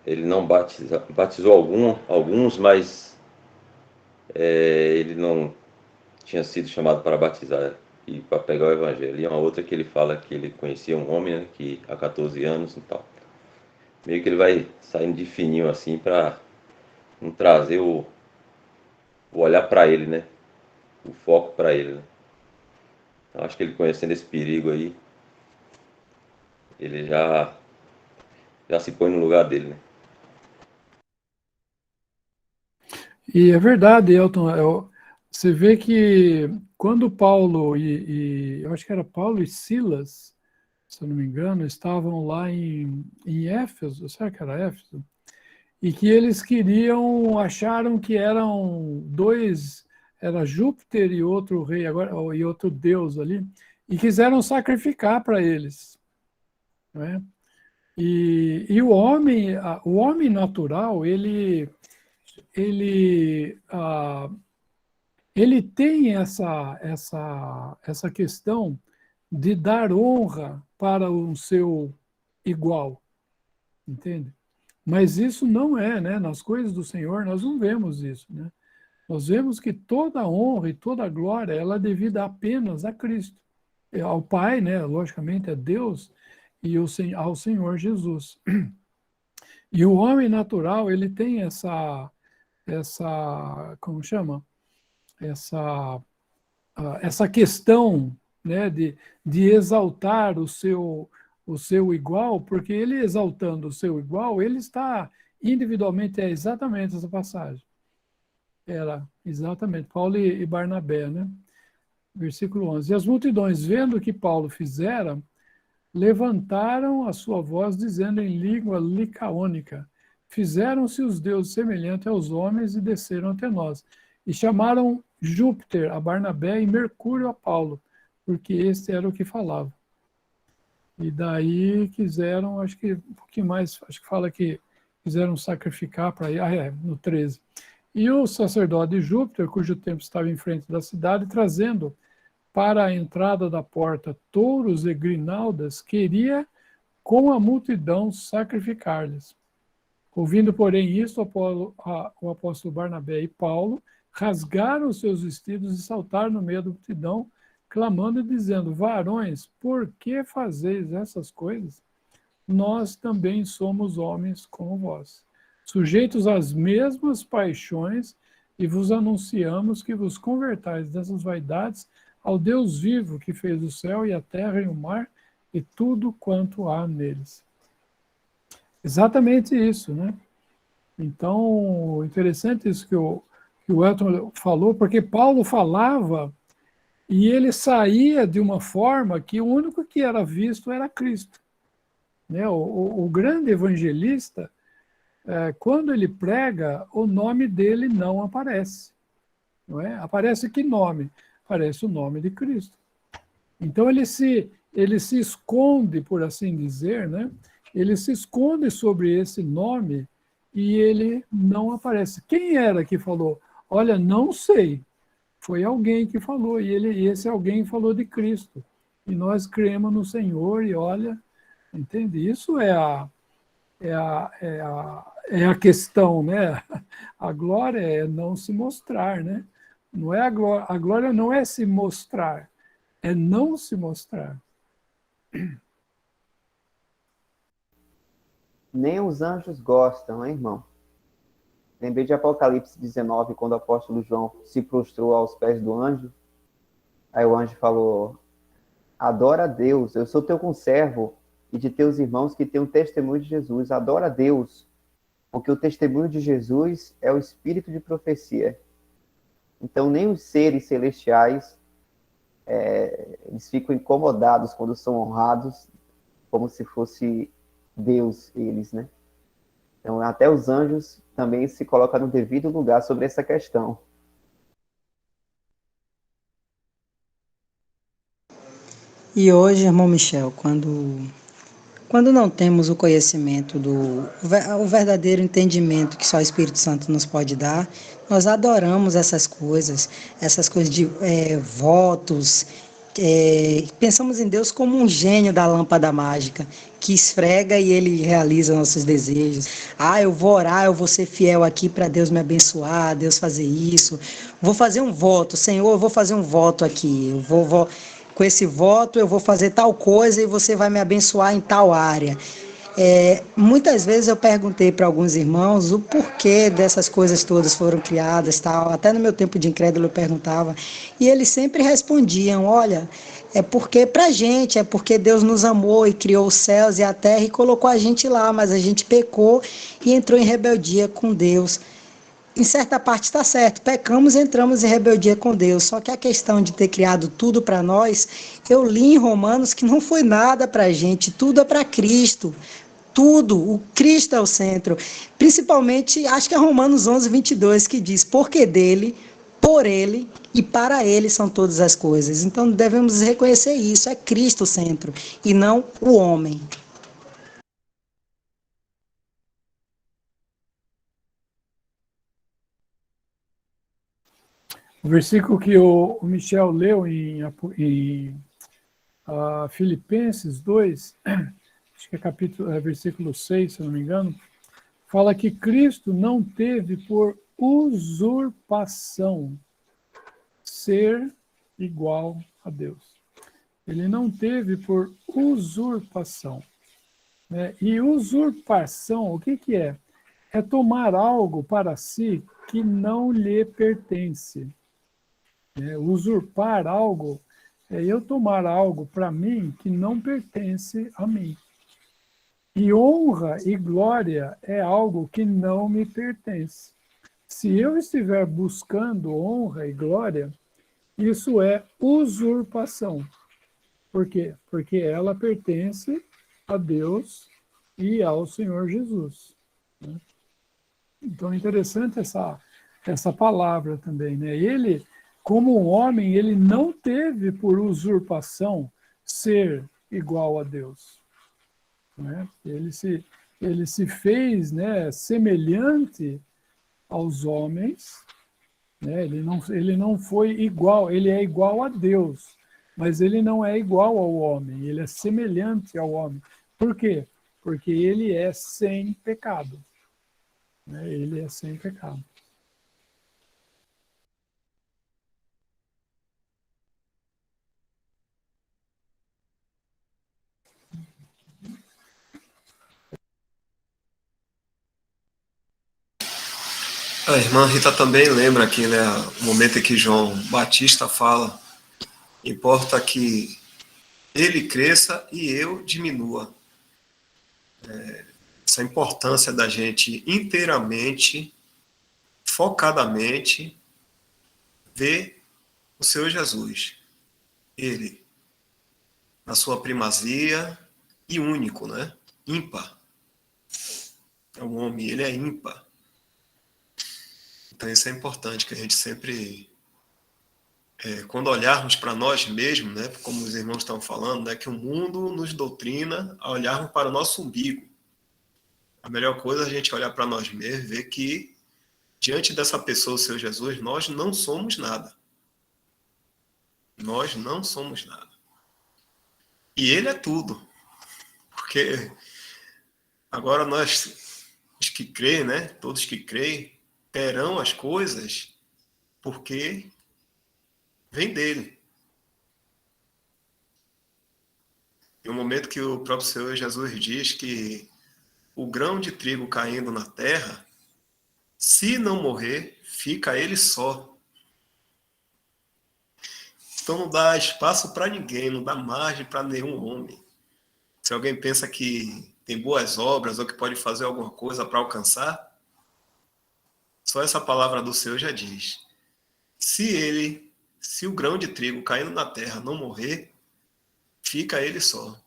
ele não batizou alguns, mas ele não tinha sido chamado para batizar e para pegar o evangelho. E uma outra que ele fala que ele conhecia um homem, né, que há 14 anos e tal. Meio que ele vai saindo de fininho assim para não trazer o olhar para ele, né? O foco para ele, né? Eu acho que ele conhecendo esse perigo aí, ele já se põe no lugar dele, né? E é verdade, Elton. Você vê que quando Paulo eu acho que era Paulo e Silas, se eu não me engano, estavam lá em Éfeso, será que era Éfeso? E que eles acharam que eram dois, era Júpiter e outro rei, agora, e outro deus ali, e quiseram sacrificar para eles. Não é? E o homem natural, ele tem essa questão de dar honra para o seu igual, entende? Mas isso não é, né? Nas coisas do Senhor nós não vemos isso, né? Nós vemos que toda honra e toda glória ela é devida apenas a Cristo, ao Pai, né? Logicamente a Deus e ao Senhor Jesus. E o homem natural ele tem como chama? Essa questão, né, de exaltar o seu igual, porque ele exaltando o seu igual, ele está individualmente, é exatamente essa passagem. Era exatamente Paulo e Barnabé, né? Versículo 11. E as multidões, vendo o que Paulo fizera, levantaram a sua voz, dizendo em língua licaônica, fizeram-se os deuses semelhantes aos homens e desceram até nós. E chamaram Júpiter a Barnabé e Mercúrio a Paulo, porque este era o que falava. E daí quiseram, acho que um pouquinho mais, acho que fala que quiseram sacrificar para ir, no 13. E o sacerdote de Júpiter, cujo templo estava em frente da cidade, trazendo para a entrada da porta touros e grinaldas, queria com a multidão sacrificar-lhes. Ouvindo, porém, isto, o apóstolo Barnabé e Paulo rasgaram os seus vestidos e saltaram no meio da multidão, clamando e dizendo, varões, por que fazeis essas coisas? Nós também somos homens como vós, sujeitos às mesmas paixões, e vos anunciamos que vos convertais dessas vaidades ao Deus vivo que fez o céu e a terra e o mar e tudo quanto há neles. Exatamente isso, né? Então, interessante isso que o Elton falou, porque Paulo falava e ele saía de uma forma que o único que era visto era Cristo. Né? O grande evangelista, quando ele prega, o nome dele não aparece. Não é? Aparece que nome? Aparece o nome de Cristo. Então ele se esconde, por assim dizer, né? Ele se esconde sobre esse nome e ele não aparece. Quem era que falou? Olha, não sei, Foi alguém que falou, e esse alguém falou de Cristo. E nós cremos no Senhor, e olha, entende? Isso é a questão, né? A glória é não se mostrar, né? Não é a glória não é se mostrar, é não se mostrar. Nem os anjos gostam, hein, irmão? Lembrei de Apocalipse 19, quando o apóstolo João se prostrou aos pés do anjo. Aí o anjo falou: adora a Deus, eu sou teu conservo e de teus irmãos que têm o testemunho de Jesus. Adora a Deus, porque o testemunho de Jesus é o espírito de profecia. Então, nem os seres celestiais, eles ficam incomodados quando são honrados, como se fosse Deus eles, né? Então, até os anjos também se colocam no devido lugar sobre essa questão. E hoje, irmão Michel, quando não temos o conhecimento o verdadeiro entendimento que só o Espírito Santo nos pode dar, nós adoramos essas coisas de votos, pensamos em Deus como um gênio da lâmpada mágica, que esfrega e ele realiza nossos desejos. Ah, eu vou orar, eu vou ser fiel aqui para Deus me abençoar, Deus fazer isso. Vou fazer um voto, Senhor, eu vou fazer um voto aqui, com esse voto eu vou fazer tal coisa e você vai me abençoar em tal área. Muitas vezes eu perguntei para alguns irmãos o porquê dessas coisas todas foram criadas, tal. Até no meu tempo de incrédulo eu perguntava, e eles sempre respondiam: olha, é porque pra gente, é porque Deus nos amou e criou os céus e a terra e colocou a gente lá, mas a gente pecou e entrou em rebeldia com Deus. Em certa parte está certo, pecamos e entramos em rebeldia com Deus, só que a questão de ter criado tudo para nós, eu li em Romanos que não foi nada para a gente, tudo é para Cristo. Tudo, o Cristo é o centro. Principalmente, acho que é Romanos 11:22 que diz: porque dele, por ele e para ele são todas as coisas. Então devemos reconhecer isso, é Cristo o centro e não o homem. O versículo que o Michel leu em Filipenses 2, acho que é versículo 6, se não me engano, fala que Cristo não teve por usurpação ser igual a Deus. Ele não teve por usurpação. Né? E usurpação, o que é? É tomar algo para si que não lhe pertence. Usurpar algo é eu tomar algo para mim que não pertence a mim. E honra e glória é algo que não me pertence. Se eu estiver buscando honra e glória, isso é usurpação. Por quê? Porque ela pertence a Deus e ao Senhor Jesus. Então é interessante essa palavra também, né? Ele, como um homem, ele não teve por usurpação ser igual a Deus. Né? Ele se fez, né, semelhante aos homens, né? Ele não foi igual, ele é igual a Deus, mas ele não é igual ao homem, ele é semelhante ao homem. Por quê? Porque ele é sem pecado. Né? Ele é sem pecado. A irmã Rita também lembra aqui, né, o momento em que João Batista fala: importa que ele cresça e eu diminua. Essa importância da gente inteiramente, focadamente, ver o Senhor Jesus. Ele, na sua primazia e único, né? Ímpar. É um homem, ele é ímpar. Então isso é importante, que a gente sempre, quando olharmos para nós mesmos, né, como os irmãos estão falando, né, que o mundo nos doutrina a olharmos para o nosso umbigo. A melhor coisa é a gente olhar para nós mesmos, ver que diante dessa pessoa, o Senhor Jesus, nós não somos nada. Nós não somos nada. E ele é tudo. Porque agora nós, os que creem, né? Todos que creem, terão as coisas porque vem dele. Tem um momento que o próprio Senhor Jesus diz que o grão de trigo caindo na terra, se não morrer, fica ele só. Então não dá espaço para ninguém, não dá margem para nenhum homem. Se alguém pensa que tem boas obras ou que pode fazer alguma coisa para alcançar, só essa palavra do Senhor já diz. Se o grão de trigo caindo na terra não morrer, fica ele só.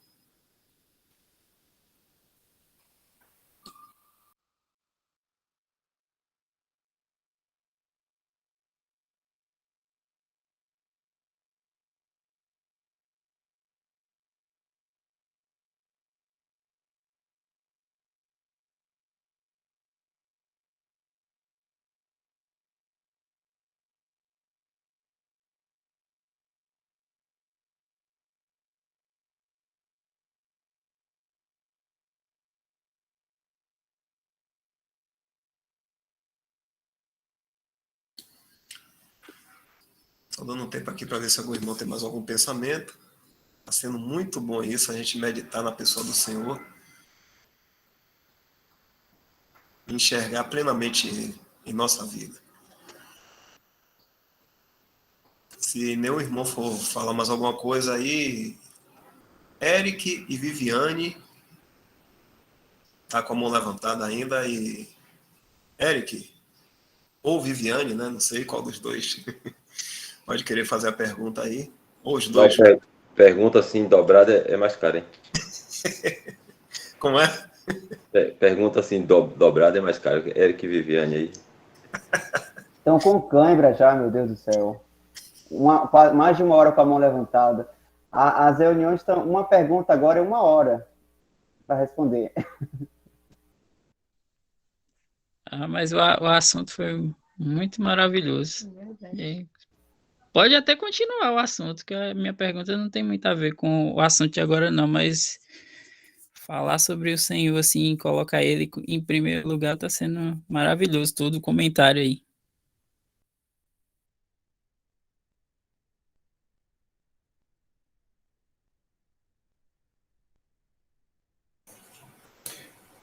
Só dando um tempo aqui para ver se algum irmão tem mais algum pensamento. Está sendo muito bom isso, a gente meditar na pessoa do Senhor, enxergar plenamente Ele em nossa vida. Se nenhum irmão for falar mais alguma coisa aí, Eric e Viviane, tá com a mão levantada ainda, e Eric, ou Viviane, né? Não sei qual dos dois, pode querer fazer a pergunta aí, ou os dois. Pergunta assim, dobrada é mais cara, hein? Como é? Pergunta assim, dobrada é mais cara. Eric e Viviane aí. Estão com cãibra já, meu Deus do céu. Mais de 1 hora com a mão levantada. As reuniões estão... Uma pergunta agora é 1 hora para responder. Mas o assunto foi muito maravilhoso. E pode até continuar o assunto, que a minha pergunta não tem muito a ver com o assunto de agora, não, mas falar sobre o Senhor, assim, colocar ele em primeiro lugar, está sendo maravilhoso todo o comentário aí.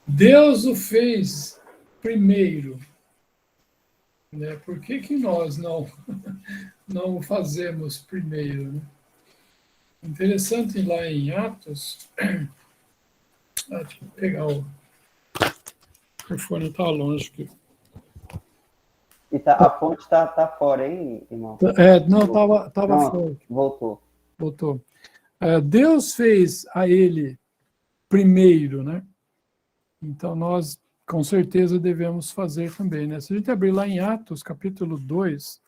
Deus o fez primeiro, né? Por que nós não o fazemos primeiro, né? Interessante lá em Atos, deixa eu pegar o microfone, está longe aqui. E a fonte tá fora, hein, irmão? Não, estava fora. Voltou. Deus fez a ele primeiro, né? Então nós com certeza devemos fazer também, né? Se a gente abrir lá em Atos, capítulo 2,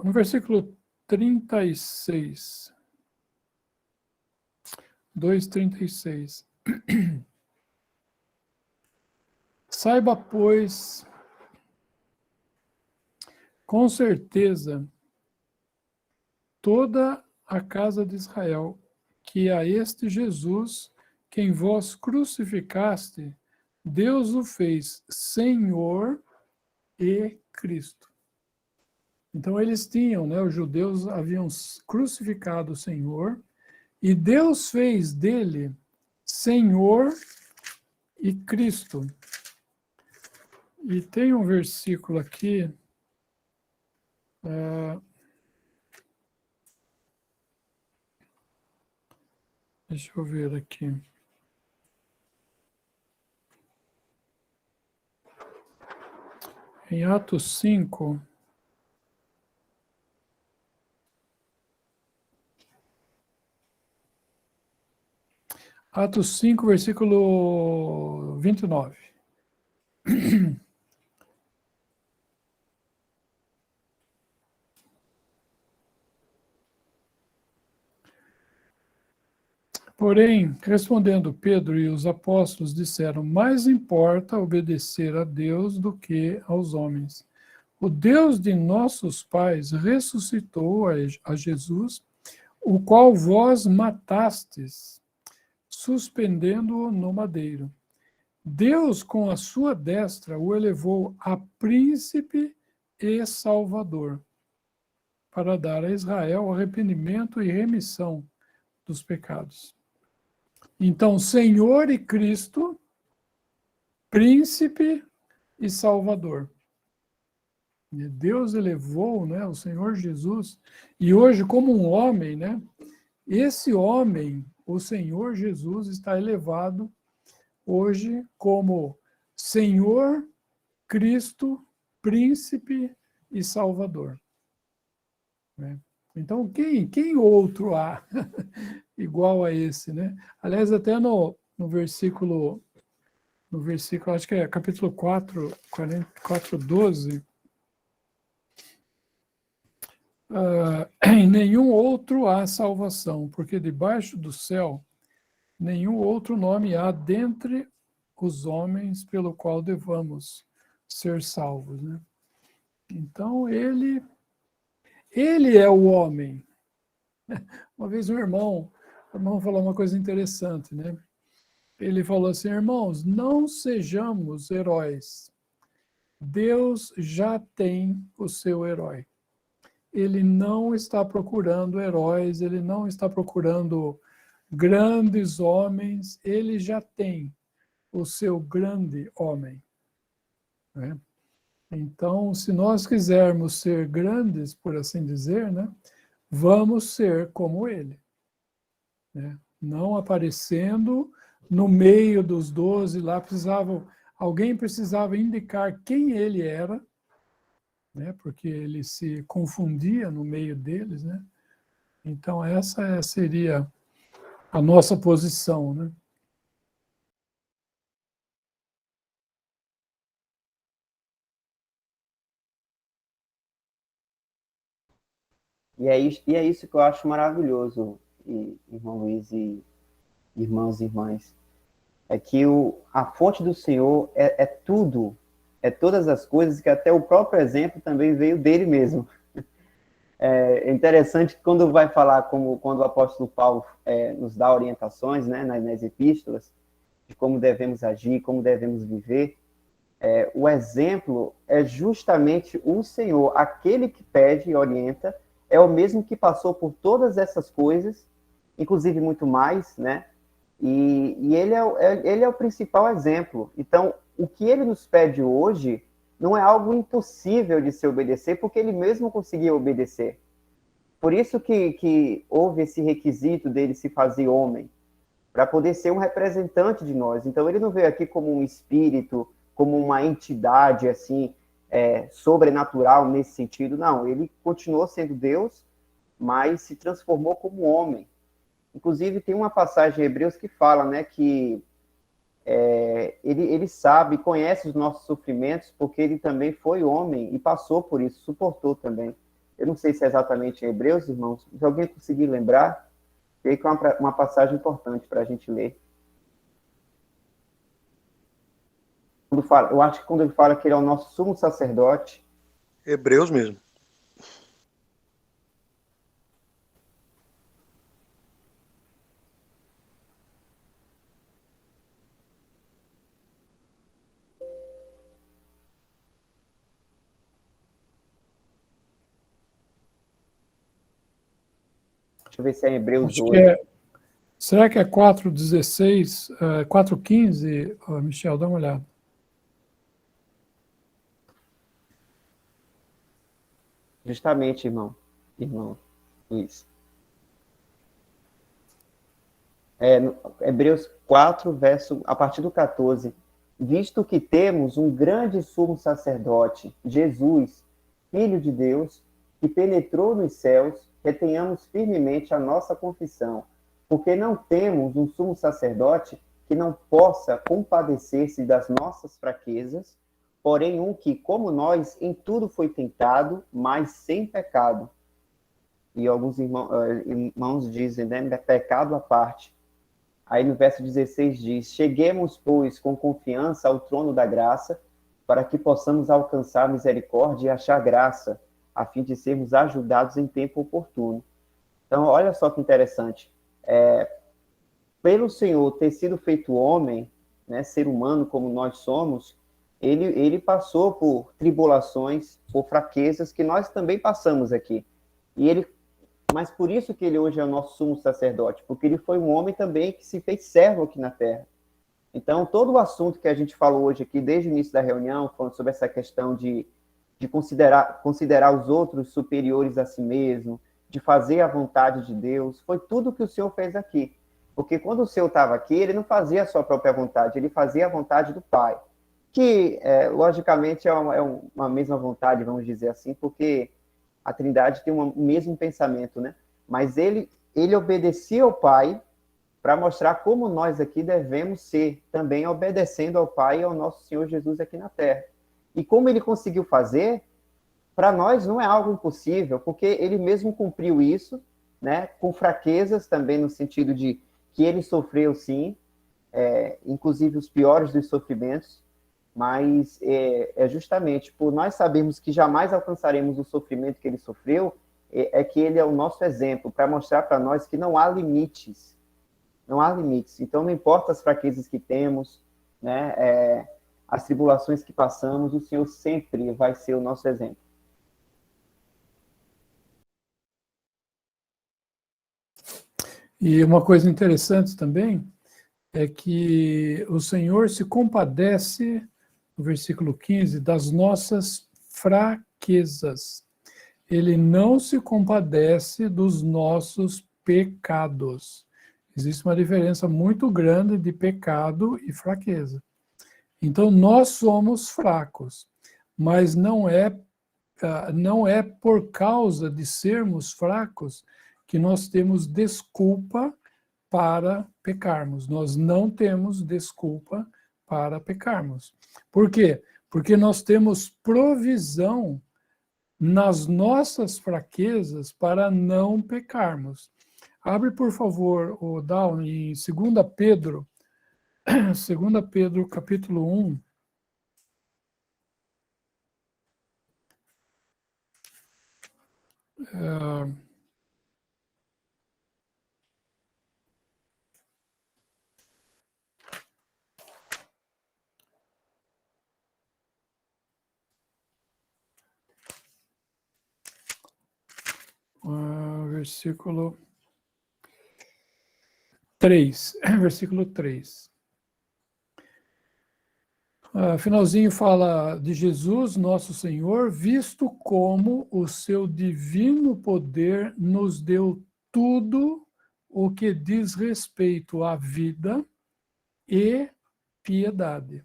no versículo 36, 2:36. Saiba, pois, com certeza, toda a casa de Israel, que a este Jesus, quem vós crucificaste, Deus o fez Senhor e Cristo. Então eles tinham, né, os judeus haviam crucificado o Senhor, e Deus fez dele Senhor e Cristo. E tem um versículo aqui, deixa eu ver aqui. Em Atos 5, versículo 29. Porém, respondendo Pedro e os apóstolos disseram: mais importa obedecer a Deus do que aos homens. O Deus de nossos pais ressuscitou a Jesus, o qual vós matastes, suspendendo-o no madeiro. Deus, com a sua destra, o elevou a príncipe e salvador, para dar a Israel arrependimento e remissão dos pecados. Então, Senhor e Cristo, príncipe e salvador. Deus elevou, né, o Senhor Jesus, e hoje como um homem, né, esse homem, o Senhor Jesus, está elevado hoje como Senhor, Cristo, príncipe e salvador. Né? Então, quem outro há igual a esse, né? Aliás, até no versículo, acho que é capítulo 4, 12, em nenhum outro há salvação, porque debaixo do céu nenhum outro nome há dentre os homens pelo qual devamos ser salvos, né? Então, ele é o homem. Uma vez um irmão falou uma coisa interessante, né? Ele falou assim: irmãos, não sejamos heróis. Deus já tem o seu herói. Ele não está procurando heróis, ele não está procurando grandes homens, ele já tem o seu grande homem. Né? Então, se nós quisermos ser grandes, por assim dizer, né, vamos ser como ele. Né? Não aparecendo no meio dos 12, lá alguém precisava indicar quem ele era, né? Porque ele se confundia no meio deles, né? Então essa seria a nossa posição, né? E é isso que eu acho maravilhoso, irmão Luiz e irmãos e irmãs. É que a fonte do Senhor é tudo, é todas as coisas, que até o próprio exemplo também veio dele mesmo. É interessante que quando vai falar, quando o apóstolo Paulo nos dá orientações, né, nas epístolas, de como devemos agir, como devemos viver, o exemplo é justamente o Senhor, aquele que pede e orienta, é o mesmo que passou por todas essas coisas, inclusive muito mais, né? E ele é o principal exemplo. Então, o que ele nos pede hoje não é algo impossível de se obedecer, porque ele mesmo conseguia obedecer. Por isso que houve esse requisito dele se fazer homem, para poder ser um representante de nós. Então, ele não veio aqui como um espírito, como uma entidade, assim, sobrenatural nesse sentido. Não, ele continuou sendo Deus, mas se transformou como homem. Inclusive, tem uma passagem em Hebreus que fala, né, que ele sabe, conhece os nossos sofrimentos, porque ele também foi homem e passou por isso, suportou também. Eu não sei se é exatamente em Hebreus, irmãos, se alguém conseguir lembrar, tem que é uma passagem importante para a gente ler. Eu acho que quando ele fala que ele é o nosso sumo sacerdote... Hebreus mesmo. Deixa eu ver se é em Hebreus Acho 8. Será que é 4:16, 4:15, Michel? Dá uma olhada. Justamente, irmão Luiz. Hebreus 4, a partir do 14. Visto que temos um grande sumo sacerdote, Jesus, Filho de Deus, que penetrou nos céus, retenhamos firmemente a nossa confissão, porque não temos um sumo sacerdote que não possa compadecer-se das nossas fraquezas, porém um que, como nós, em tudo foi tentado, mas sem pecado. E alguns irmãos dizem, né, pecado à parte. Aí no verso 16 diz: cheguemos, pois, com confiança ao trono da graça, para que possamos alcançar misericórdia e achar graça, a fim de sermos ajudados em tempo oportuno. Então, olha só que interessante. Pelo Senhor ter sido feito homem, né, ser humano como nós somos, ele passou por tribulações, por fraquezas que nós também passamos aqui. Mas por isso que ele hoje é o nosso sumo sacerdote, porque ele foi um homem também que se fez servo aqui na terra. Então, todo o assunto que a gente falou hoje aqui, desde o início da reunião, falando sobre essa questão de considerar os outros superiores a si mesmo, de fazer a vontade de Deus, foi tudo que o Senhor fez aqui. Porque quando o Senhor estava aqui, ele não fazia a sua própria vontade, ele fazia a vontade do Pai. Que, logicamente, é uma mesma vontade, vamos dizer assim, porque a Trindade tem o mesmo pensamento, né? Mas ele obedecia ao Pai para mostrar como nós aqui devemos ser, também obedecendo ao Pai e ao nosso Senhor Jesus aqui na Terra. E como ele conseguiu fazer, para nós não é algo impossível, porque ele mesmo cumpriu isso, né? Com fraquezas também, no sentido de que ele sofreu, sim, inclusive os piores dos sofrimentos, mas é justamente por nós sabermos que jamais alcançaremos o sofrimento que ele sofreu, que ele é o nosso exemplo, para mostrar para nós que não há limites. Não há limites. Então, não importa as fraquezas que temos, né, as tribulações que passamos, o Senhor sempre vai ser o nosso exemplo. E uma coisa interessante também é que o Senhor se compadece, no versículo 15, das nossas fraquezas. Ele não se compadece dos nossos pecados. Existe uma diferença muito grande de pecado e fraqueza. Então, nós somos fracos, mas não é por causa de sermos fracos que nós temos desculpa para pecarmos. Nós não temos desculpa para pecarmos. Por quê? Porque nós temos provisão nas nossas fraquezas para não pecarmos. Abre, por favor, o Down, em 2 Pedro, 2 Pedro, capítulo 1. Versículo 3. Versículo 3. Finalzinho fala de Jesus, nosso Senhor, visto como o seu divino poder nos deu tudo o que diz respeito à vida e piedade.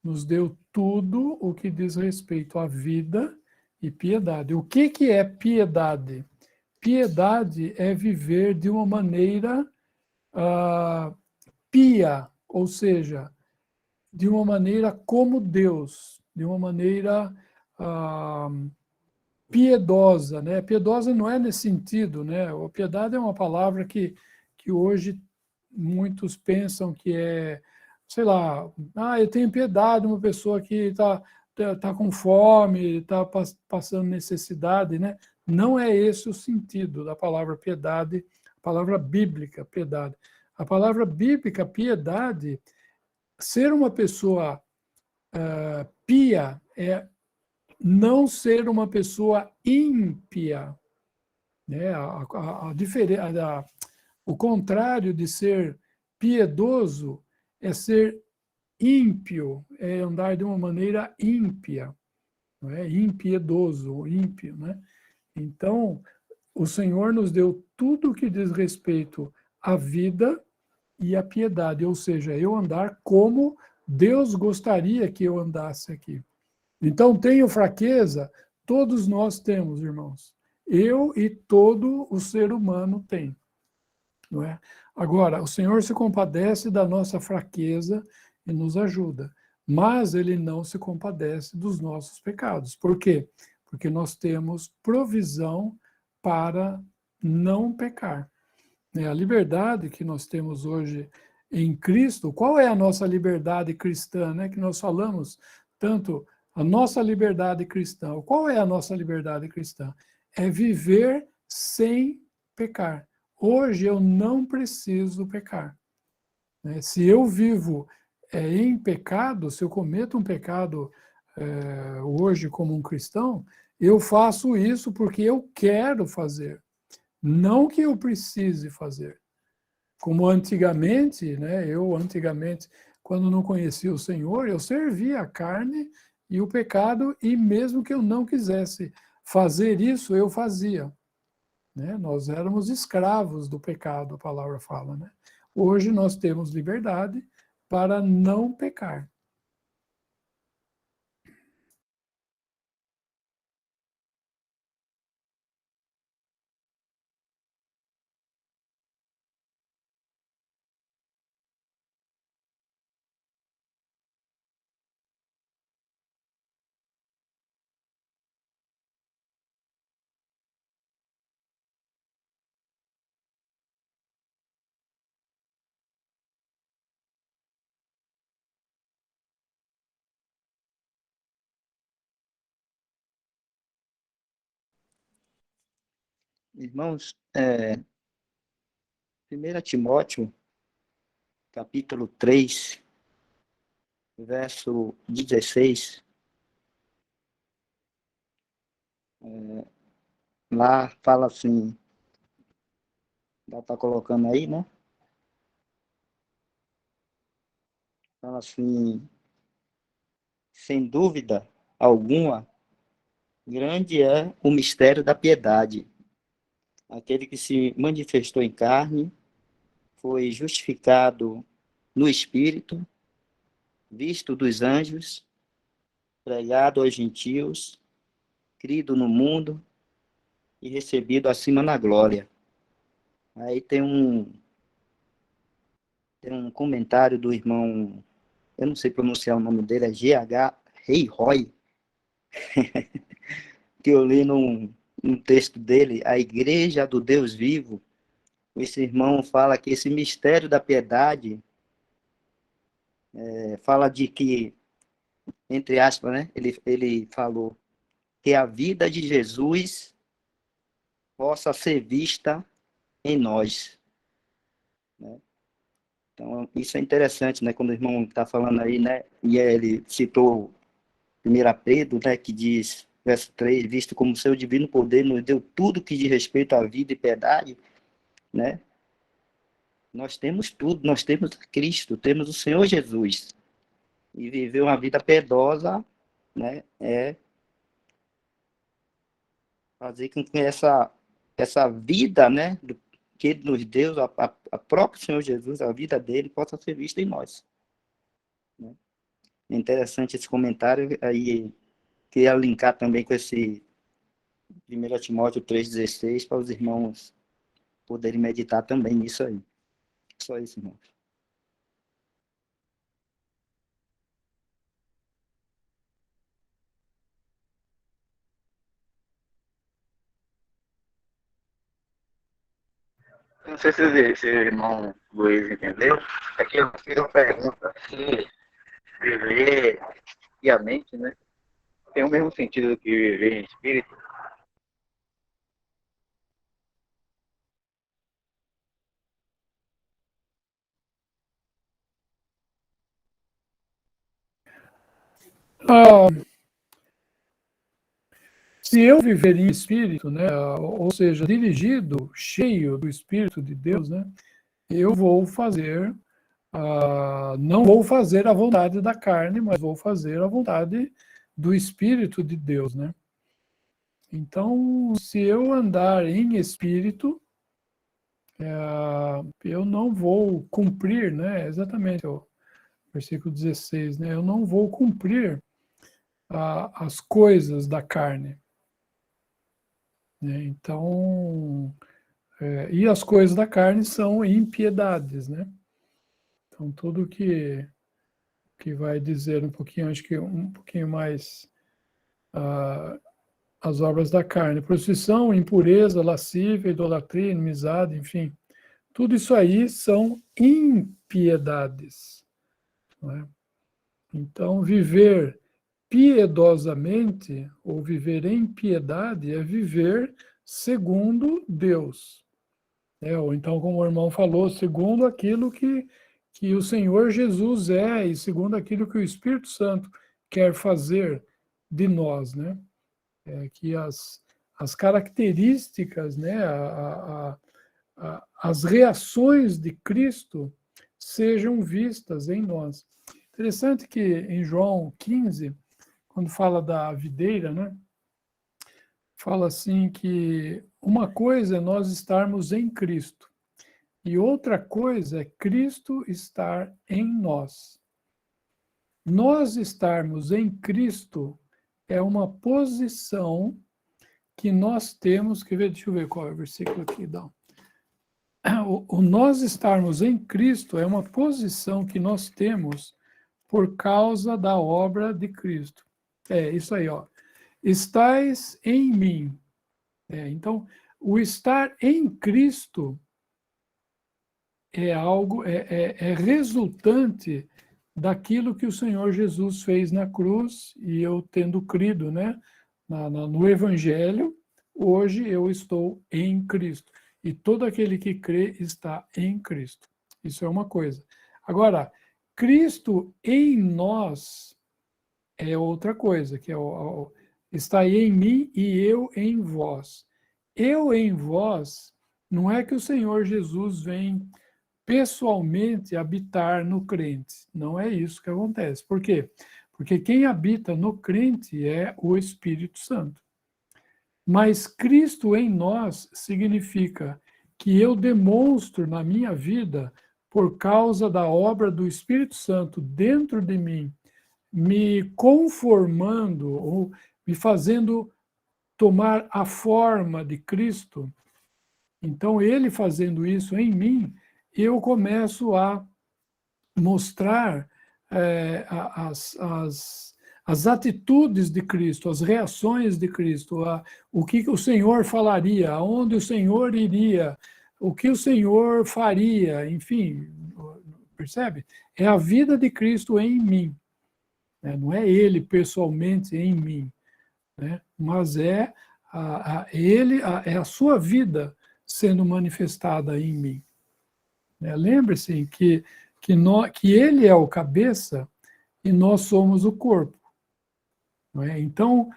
Nos deu tudo o que diz respeito à vida e piedade. O que é piedade? Piedade é viver de uma maneira pia, ou seja, de uma maneira como Deus, de uma maneira piedosa, né? Piedosa não é nesse sentido, né? A piedade é uma palavra que hoje muitos pensam que é, sei lá, eu tenho piedade de uma pessoa que está com fome, está passando necessidade, né? Não é esse o sentido da palavra piedade, a palavra bíblica, piedade. A palavra bíblica, piedade, ser uma pessoa pia é não ser uma pessoa ímpia. Né? O contrário de ser piedoso é ser ímpio, é andar de uma maneira ímpia, não é? Impiedoso, ímpio. Né? Então, o Senhor nos deu tudo o que diz respeito à vida e à piedade, ou seja, eu andar como Deus gostaria que eu andasse aqui. Então, tenho fraqueza? Todos nós temos, irmãos. Eu e todo o ser humano tem. Não é? Agora, o Senhor se compadece da nossa fraqueza e nos ajuda, mas Ele não se compadece dos nossos pecados. Por quê? Porque nós temos provisão para não pecar. A liberdade que nós temos hoje em Cristo, qual é a nossa liberdade cristã, né? Que nós falamos tanto, a nossa liberdade cristã. Qual é a nossa liberdade cristã? É viver sem pecar. Hoje eu não preciso pecar. Se eu vivo em pecado, se eu cometo um pecado hoje como um cristão, eu faço isso porque eu quero fazer, não que eu precise fazer. Como antigamente, eu antigamente, quando não conhecia o Senhor, eu servia a carne e o pecado, e mesmo que eu não quisesse fazer isso, eu fazia. Nós éramos escravos do pecado, a palavra fala. Hoje nós temos liberdade para não pecar. Irmãos, 1 Timóteo, capítulo 3, verso 16, lá fala assim, já está colocando aí, né? Fala assim, sem dúvida alguma, grande é o mistério da piedade. Aquele que se manifestou em carne, foi justificado no Espírito, visto dos anjos, pregado aos gentios, crido no mundo e recebido acima na glória. Aí tem um comentário do irmão, eu não sei pronunciar o nome dele, é G.H. Roy, que eu li num texto dele, A Igreja do Deus Vivo. Esse irmão fala que esse mistério da piedade fala de que, entre aspas, né, ele falou que a vida de Jesus possa ser vista em nós. Né? Então, isso é interessante, né, quando o irmão está falando aí, né, e ele citou 1 Pedro, né, que diz, verso 3, visto como seu divino poder nos deu tudo que diz respeito à vida e piedade, né? Nós temos tudo, nós temos Cristo, temos o Senhor Jesus. E viver uma vida piedosa, né, é fazer com que essa vida, né, que ele nos deu, a próprio Senhor Jesus, a vida dele, possa ser vista em nós. Né? É interessante esse comentário, aí queria linkar também com esse 1 Timóteo 3,16, para os irmãos poderem meditar também nisso aí. Só isso, irmão. Não sei se o irmão Luiz entendeu. Aqui eu fiz uma pergunta. Se viver piamente, né, tem o mesmo sentido que viver em espírito? Se eu viver em espírito, ou seja, dirigido, cheio do Espírito de Deus, eu vou fazer, não vou fazer a vontade da carne, mas vou fazer a vontade do Espírito de Deus, Então, se eu andar em espírito, eu não vou cumprir, exatamente o versículo 16, eu não vou cumprir as coisas da carne. Então, e as coisas da carne são impiedades, Então, tudo que vai dizer um pouquinho, acho que um pouquinho mais as obras da carne, prostituição, impureza, lascívia, idolatria, inimizade, enfim, Tudo isso aí são impiedades. Não é? Então, viver piedosamente, ou viver em piedade, é viver segundo Deus. Ou então, como o irmão falou, segundo aquilo que o Senhor Jesus é e segundo aquilo que o Espírito Santo quer fazer de nós, né? Que as características, né, as reações de Cristo sejam vistas em nós. Interessante que em João 15, quando fala da videira, né, fala assim que uma coisa é nós estarmos em Cristo e outra coisa é Cristo estar em nós. Nós estarmos em Cristo é uma posição que nós temos que ver, deixa eu ver qual é o versículo aqui, dá. O nós estarmos em Cristo é uma posição que nós temos por causa da obra de Cristo. Isso aí, ó. Estais em mim. Então, o estar em Cristo é algo, é resultante daquilo que o Senhor Jesus fez na cruz, e eu tendo crido, né, no Evangelho, hoje eu estou em Cristo. E todo aquele que crê está em Cristo. Isso é uma coisa. Agora, Cristo em nós é outra coisa, que é está em mim e eu em vós. Eu em vós, não é que o Senhor Jesus vem pessoalmente habitar no crente. Não é isso que acontece. Por quê? Porque quem habita no crente é o Espírito Santo. Mas Cristo em nós significa que eu demonstro na minha vida, por causa da obra do Espírito Santo dentro de mim, me conformando ou me fazendo tomar a forma de Cristo. Então, ele fazendo isso em mim, eu começo a mostrar as atitudes de Cristo, as reações de Cristo, o que o Senhor falaria, aonde o Senhor iria, o que o Senhor faria, enfim, percebe? É a vida de Cristo em mim, né? Não é ele pessoalmente em mim, né? Mas é a sua vida sendo manifestada em mim. Lembre-se que ele é o cabeça e nós somos o corpo. Não é? Então,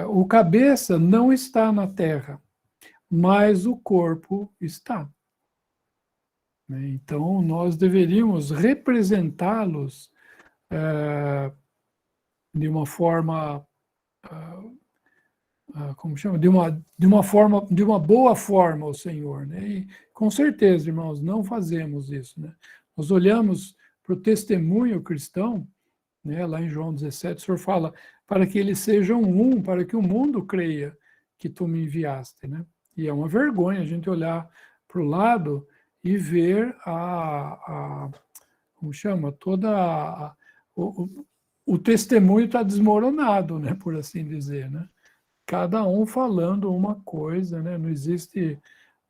o cabeça não está na terra, mas o corpo está. Então, nós deveríamos representá-los de uma forma, como chama? De uma boa forma ao Senhor, né? E, com certeza, irmãos, não fazemos isso, né? Nós olhamos para o testemunho cristão, né? Lá em João 17, o Senhor fala, para que eles sejam um, para que o mundo creia que tu me enviaste, né? E é uma vergonha a gente olhar para o lado e ver como chama? O testemunho está desmoronado, né? Por assim dizer, né? Cada um falando uma coisa, né? Não existe,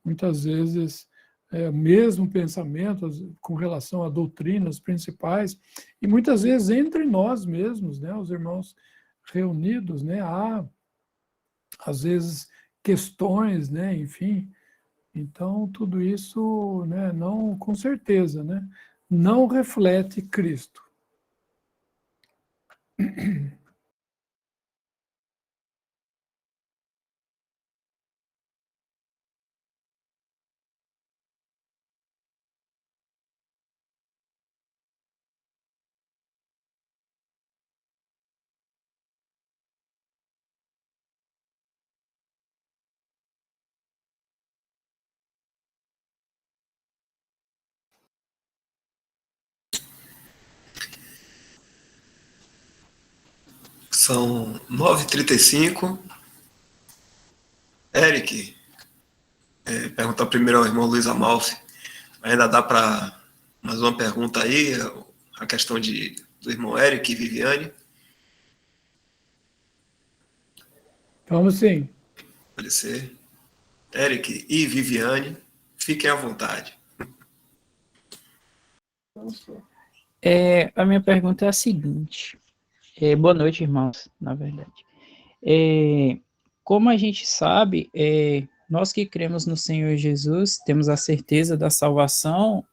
muitas vezes, o mesmo pensamento com relação a doutrinas principais, e muitas vezes entre nós mesmos, né? Os irmãos reunidos, né? Há, às vezes, questões, né? Enfim, então tudo isso, né? Não, com certeza, né? Não reflete Cristo. São 9h35. Eric, perguntar primeiro ao irmão Luiz Amalfi. Ainda dá para mais uma pergunta aí, a questão do irmão Eric e Viviane. Vamos sim. Pode ser. Eric e Viviane, fiquem à vontade. A minha pergunta é a seguinte. Boa noite, irmãos, na verdade. Como a gente sabe, nós que cremos no Senhor Jesus, temos a certeza da salvação.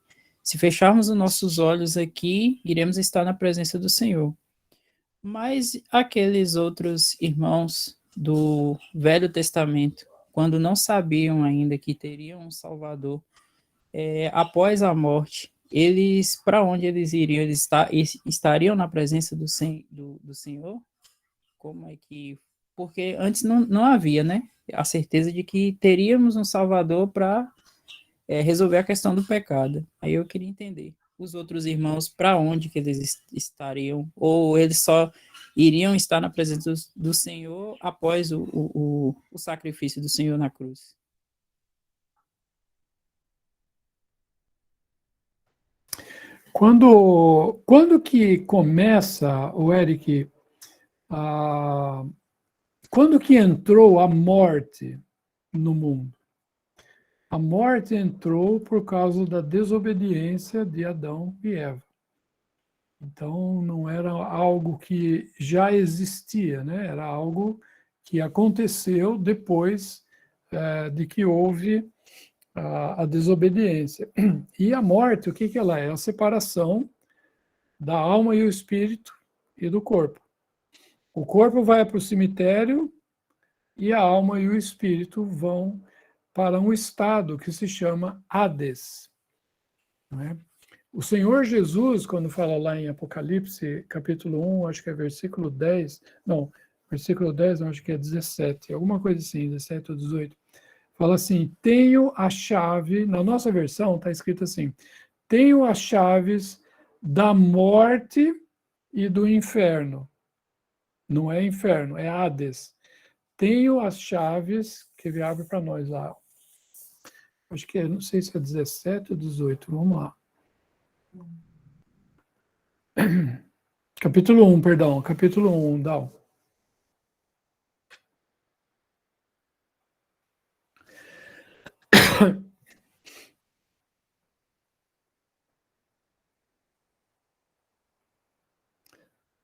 Se fecharmos os nossos olhos aqui, iremos estar na presença do Senhor. Mas aqueles outros irmãos do Velho Testamento, quando não sabiam ainda que teriam um Salvador, após a morte, eles, para onde eles iriam? Eles estariam na presença do Senhor? Como é que... Porque antes não havia, né? A certeza de que teríamos um Salvador para resolver a questão do pecado. Aí eu queria entender. Os outros irmãos, para onde que eles estariam? Ou eles só iriam estar na presença do Senhor após o sacrifício do Senhor na cruz? Quando que começa, o Eric, quando que entrou a morte no mundo? A morte entrou por causa da desobediência de Adão e Eva. Então, não era algo que já existia, né? Era algo que aconteceu depois de que houve a desobediência. E a morte, o que ela é? A separação da alma e o espírito e do corpo. O corpo vai para o cemitério e a alma e o espírito vão para um estado que se chama Hades. Né? O Senhor Jesus, quando fala lá em Apocalipse, capítulo 1, acho que é versículo 10, não, versículo 10, acho que é 17, alguma coisa assim, 17 ou 18, fala assim, tenho a chave, na nossa versão está escrito assim, tenho as chaves da morte e do inferno. Não é inferno, é Hades. Tenho as chaves que ele abre para nós lá. Acho que não sei se é 17 ou 18, vamos lá. Capítulo 1, perdão, capítulo 1, Dal.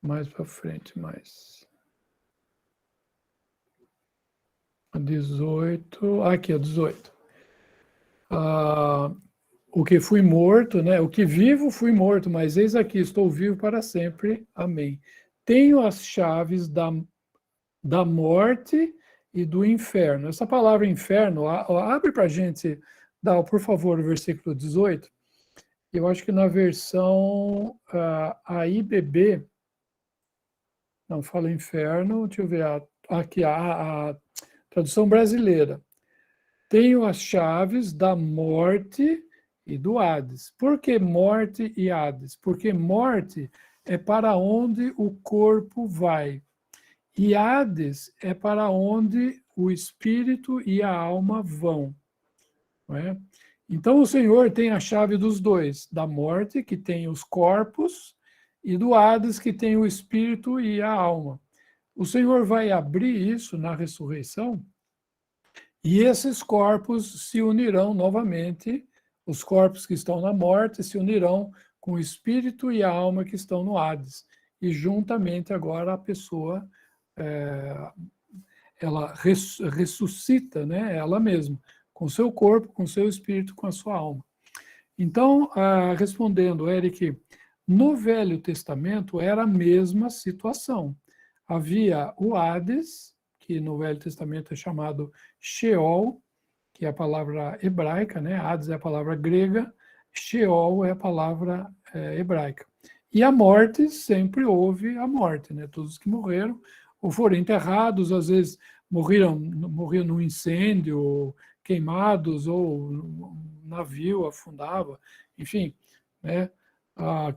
Mais para frente, mais. 18, aqui é 18. O que fui morto, né? O que vivo fui morto, mas eis aqui, estou vivo para sempre. Amém. Tenho as chaves da morte e do inferno. Essa palavra inferno, abre para a gente, Dal, por favor, o versículo 18. Eu acho que na versão AIBB, não fala inferno, deixa eu ver, aqui a tradução brasileira. Tenho as chaves da morte e do Hades. Por que morte e Hades? Porque morte é para onde o corpo vai. E Hades é para onde o espírito e a alma vão. Não é? Então o Senhor tem a chave dos dois, da morte, que tem os corpos, e do Hades, que tem o espírito e a alma. O Senhor vai abrir isso na ressurreição, e esses corpos se unirão novamente, os corpos que estão na morte se unirão com o espírito e a alma que estão no Hades. E juntamente agora a pessoa, ela ressuscita, né, ela mesma, com o seu corpo, com o seu espírito, com a sua alma. Então, respondendo, Eric, no Velho Testamento era a mesma situação. Havia o Hades, que no Velho Testamento é chamado Sheol, que é a palavra hebraica, né? Hades é a palavra grega, Sheol é a palavra hebraica. E a morte, sempre houve a morte, né? Todos que morreram ou foram enterrados, às vezes morriam num incêndio, queimados, ou um navio afundava, enfim, né?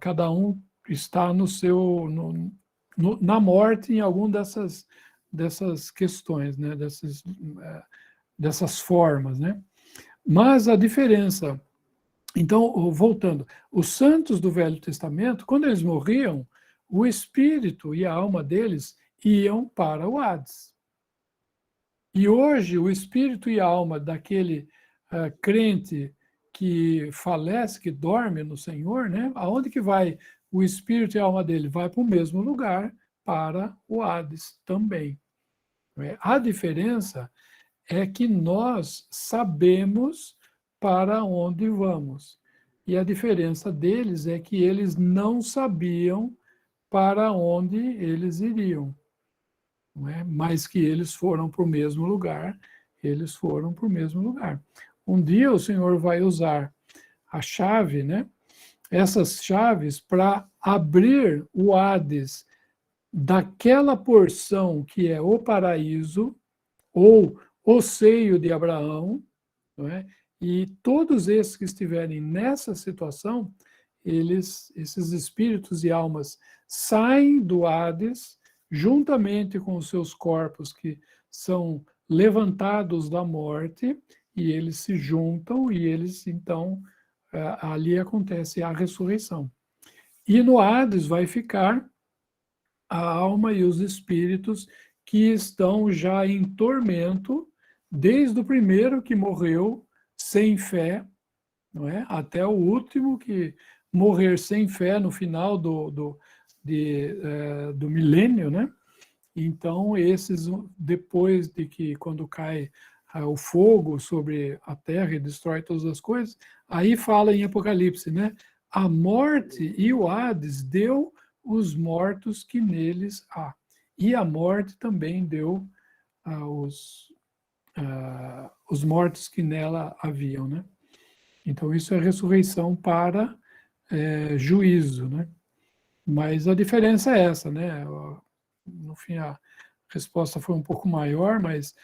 Cada um está na morte em alguma dessas questões, né? Dessas formas, né? Mas a diferença, então, voltando, os santos do Velho Testamento, quando eles morriam, o espírito e a alma deles iam para o Hades. E hoje o espírito e a alma daquele crente que falece, que dorme no Senhor, né? Aonde que vai o espírito e a alma dele? Vai para o mesmo lugar, para o Hades também. A diferença é que nós sabemos para onde vamos. E a diferença deles é que eles não sabiam para onde eles iriam. Não é? Mas que eles foram para o mesmo lugar, eles foram para o mesmo lugar. Um dia o Senhor vai usar a chave, né? Essas chaves para abrir o Hades daquela porção que é o paraíso, ou o seio de Abraão, não é? E todos esses que estiverem nessa situação, esses espíritos e almas saem do Hades, juntamente com os seus corpos que são levantados da morte, e eles se juntam, e eles, então, ali acontece a ressurreição. E no Hades vai ficar a alma e os espíritos que estão já em tormento, desde o primeiro que morreu sem fé, não é? Até o último que morrer sem fé no final do milênio, né? Então, esses, depois de que, quando cai o fogo sobre a terra e destrói todas as coisas, aí fala em Apocalipse, né? A morte e o Hades deu os mortos que neles há. E a morte também deu os mortos que nela haviam, né? Então, isso é ressurreição para juízo, né? Mas a diferença é essa, né? No fim, a resposta foi um pouco maior, mas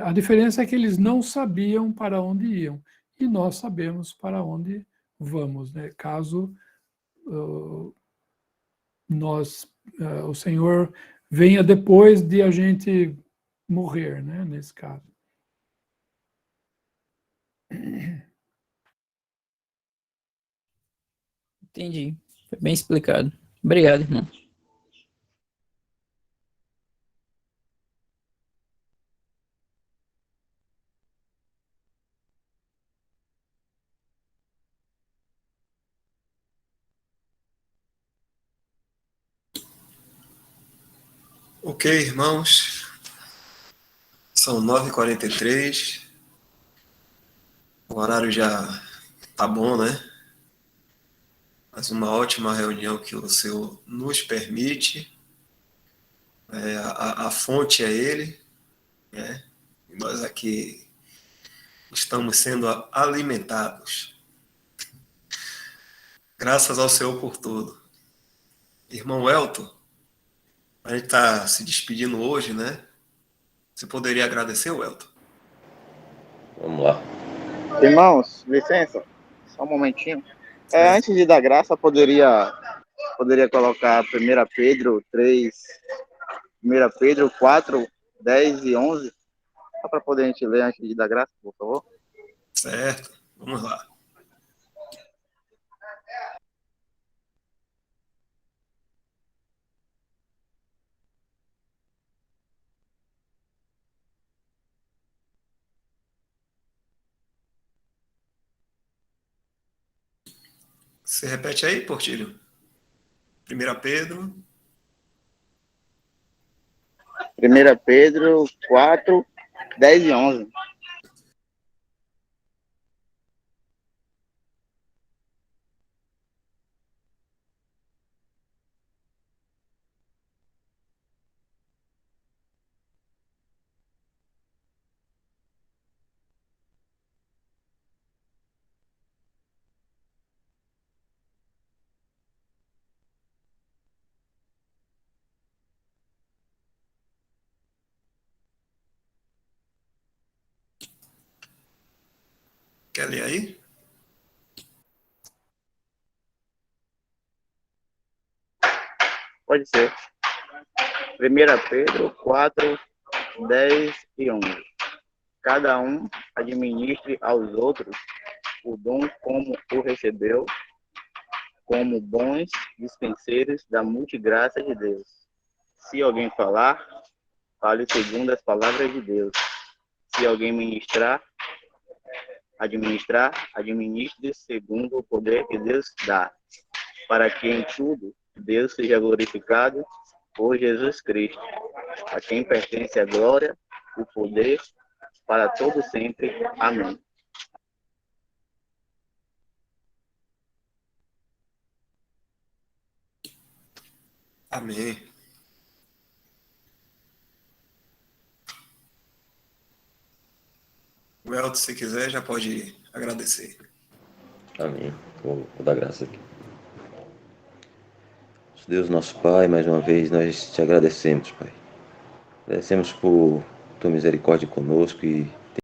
a diferença é que eles não sabiam para onde iam, e nós sabemos para onde vamos, né? Caso o Senhor venha depois de a gente morrer, né? Nesse caso. Entendi. Foi bem explicado. Obrigado, irmão. Ok, irmãos. São 9h43. O horário já tá bom, né? Mas uma ótima reunião que o Senhor nos permite. A fonte é Ele, né? E nós aqui estamos sendo alimentados. Graças ao Senhor por tudo. Irmão Elton, a gente está se despedindo hoje, né? Você poderia agradecer, Elton? Vamos lá. Irmãos, licença, só um momentinho. Antes de dar graça, poderia colocar 1 Pedro 3, 1 Pedro 4, 10 e 11, só para poder a gente ler antes de dar graça, por favor. Certo, vamos lá. Você repete aí, Portilho? 1 Pedro. 1 Pedro 4, 10 e 11. Quer ler aí? Pode ser. 1 Pedro 4, 10 e 11. Cada um administre aos outros o dom como o recebeu, como bons dispenseiros da multigraça de Deus. Se alguém falar, fale segundo as palavras de Deus. Se alguém ministrar administre segundo o poder que Deus dá, para que em tudo Deus seja glorificado por Jesus Cristo, a quem pertence a glória, o poder, para todo sempre. Amém. Amém. O Elton, se quiser, já pode agradecer. Amém. Vou dar graça aqui. Deus, nosso Pai, mais uma vez nós te agradecemos, Pai. Agradecemos por tua misericórdia conosco e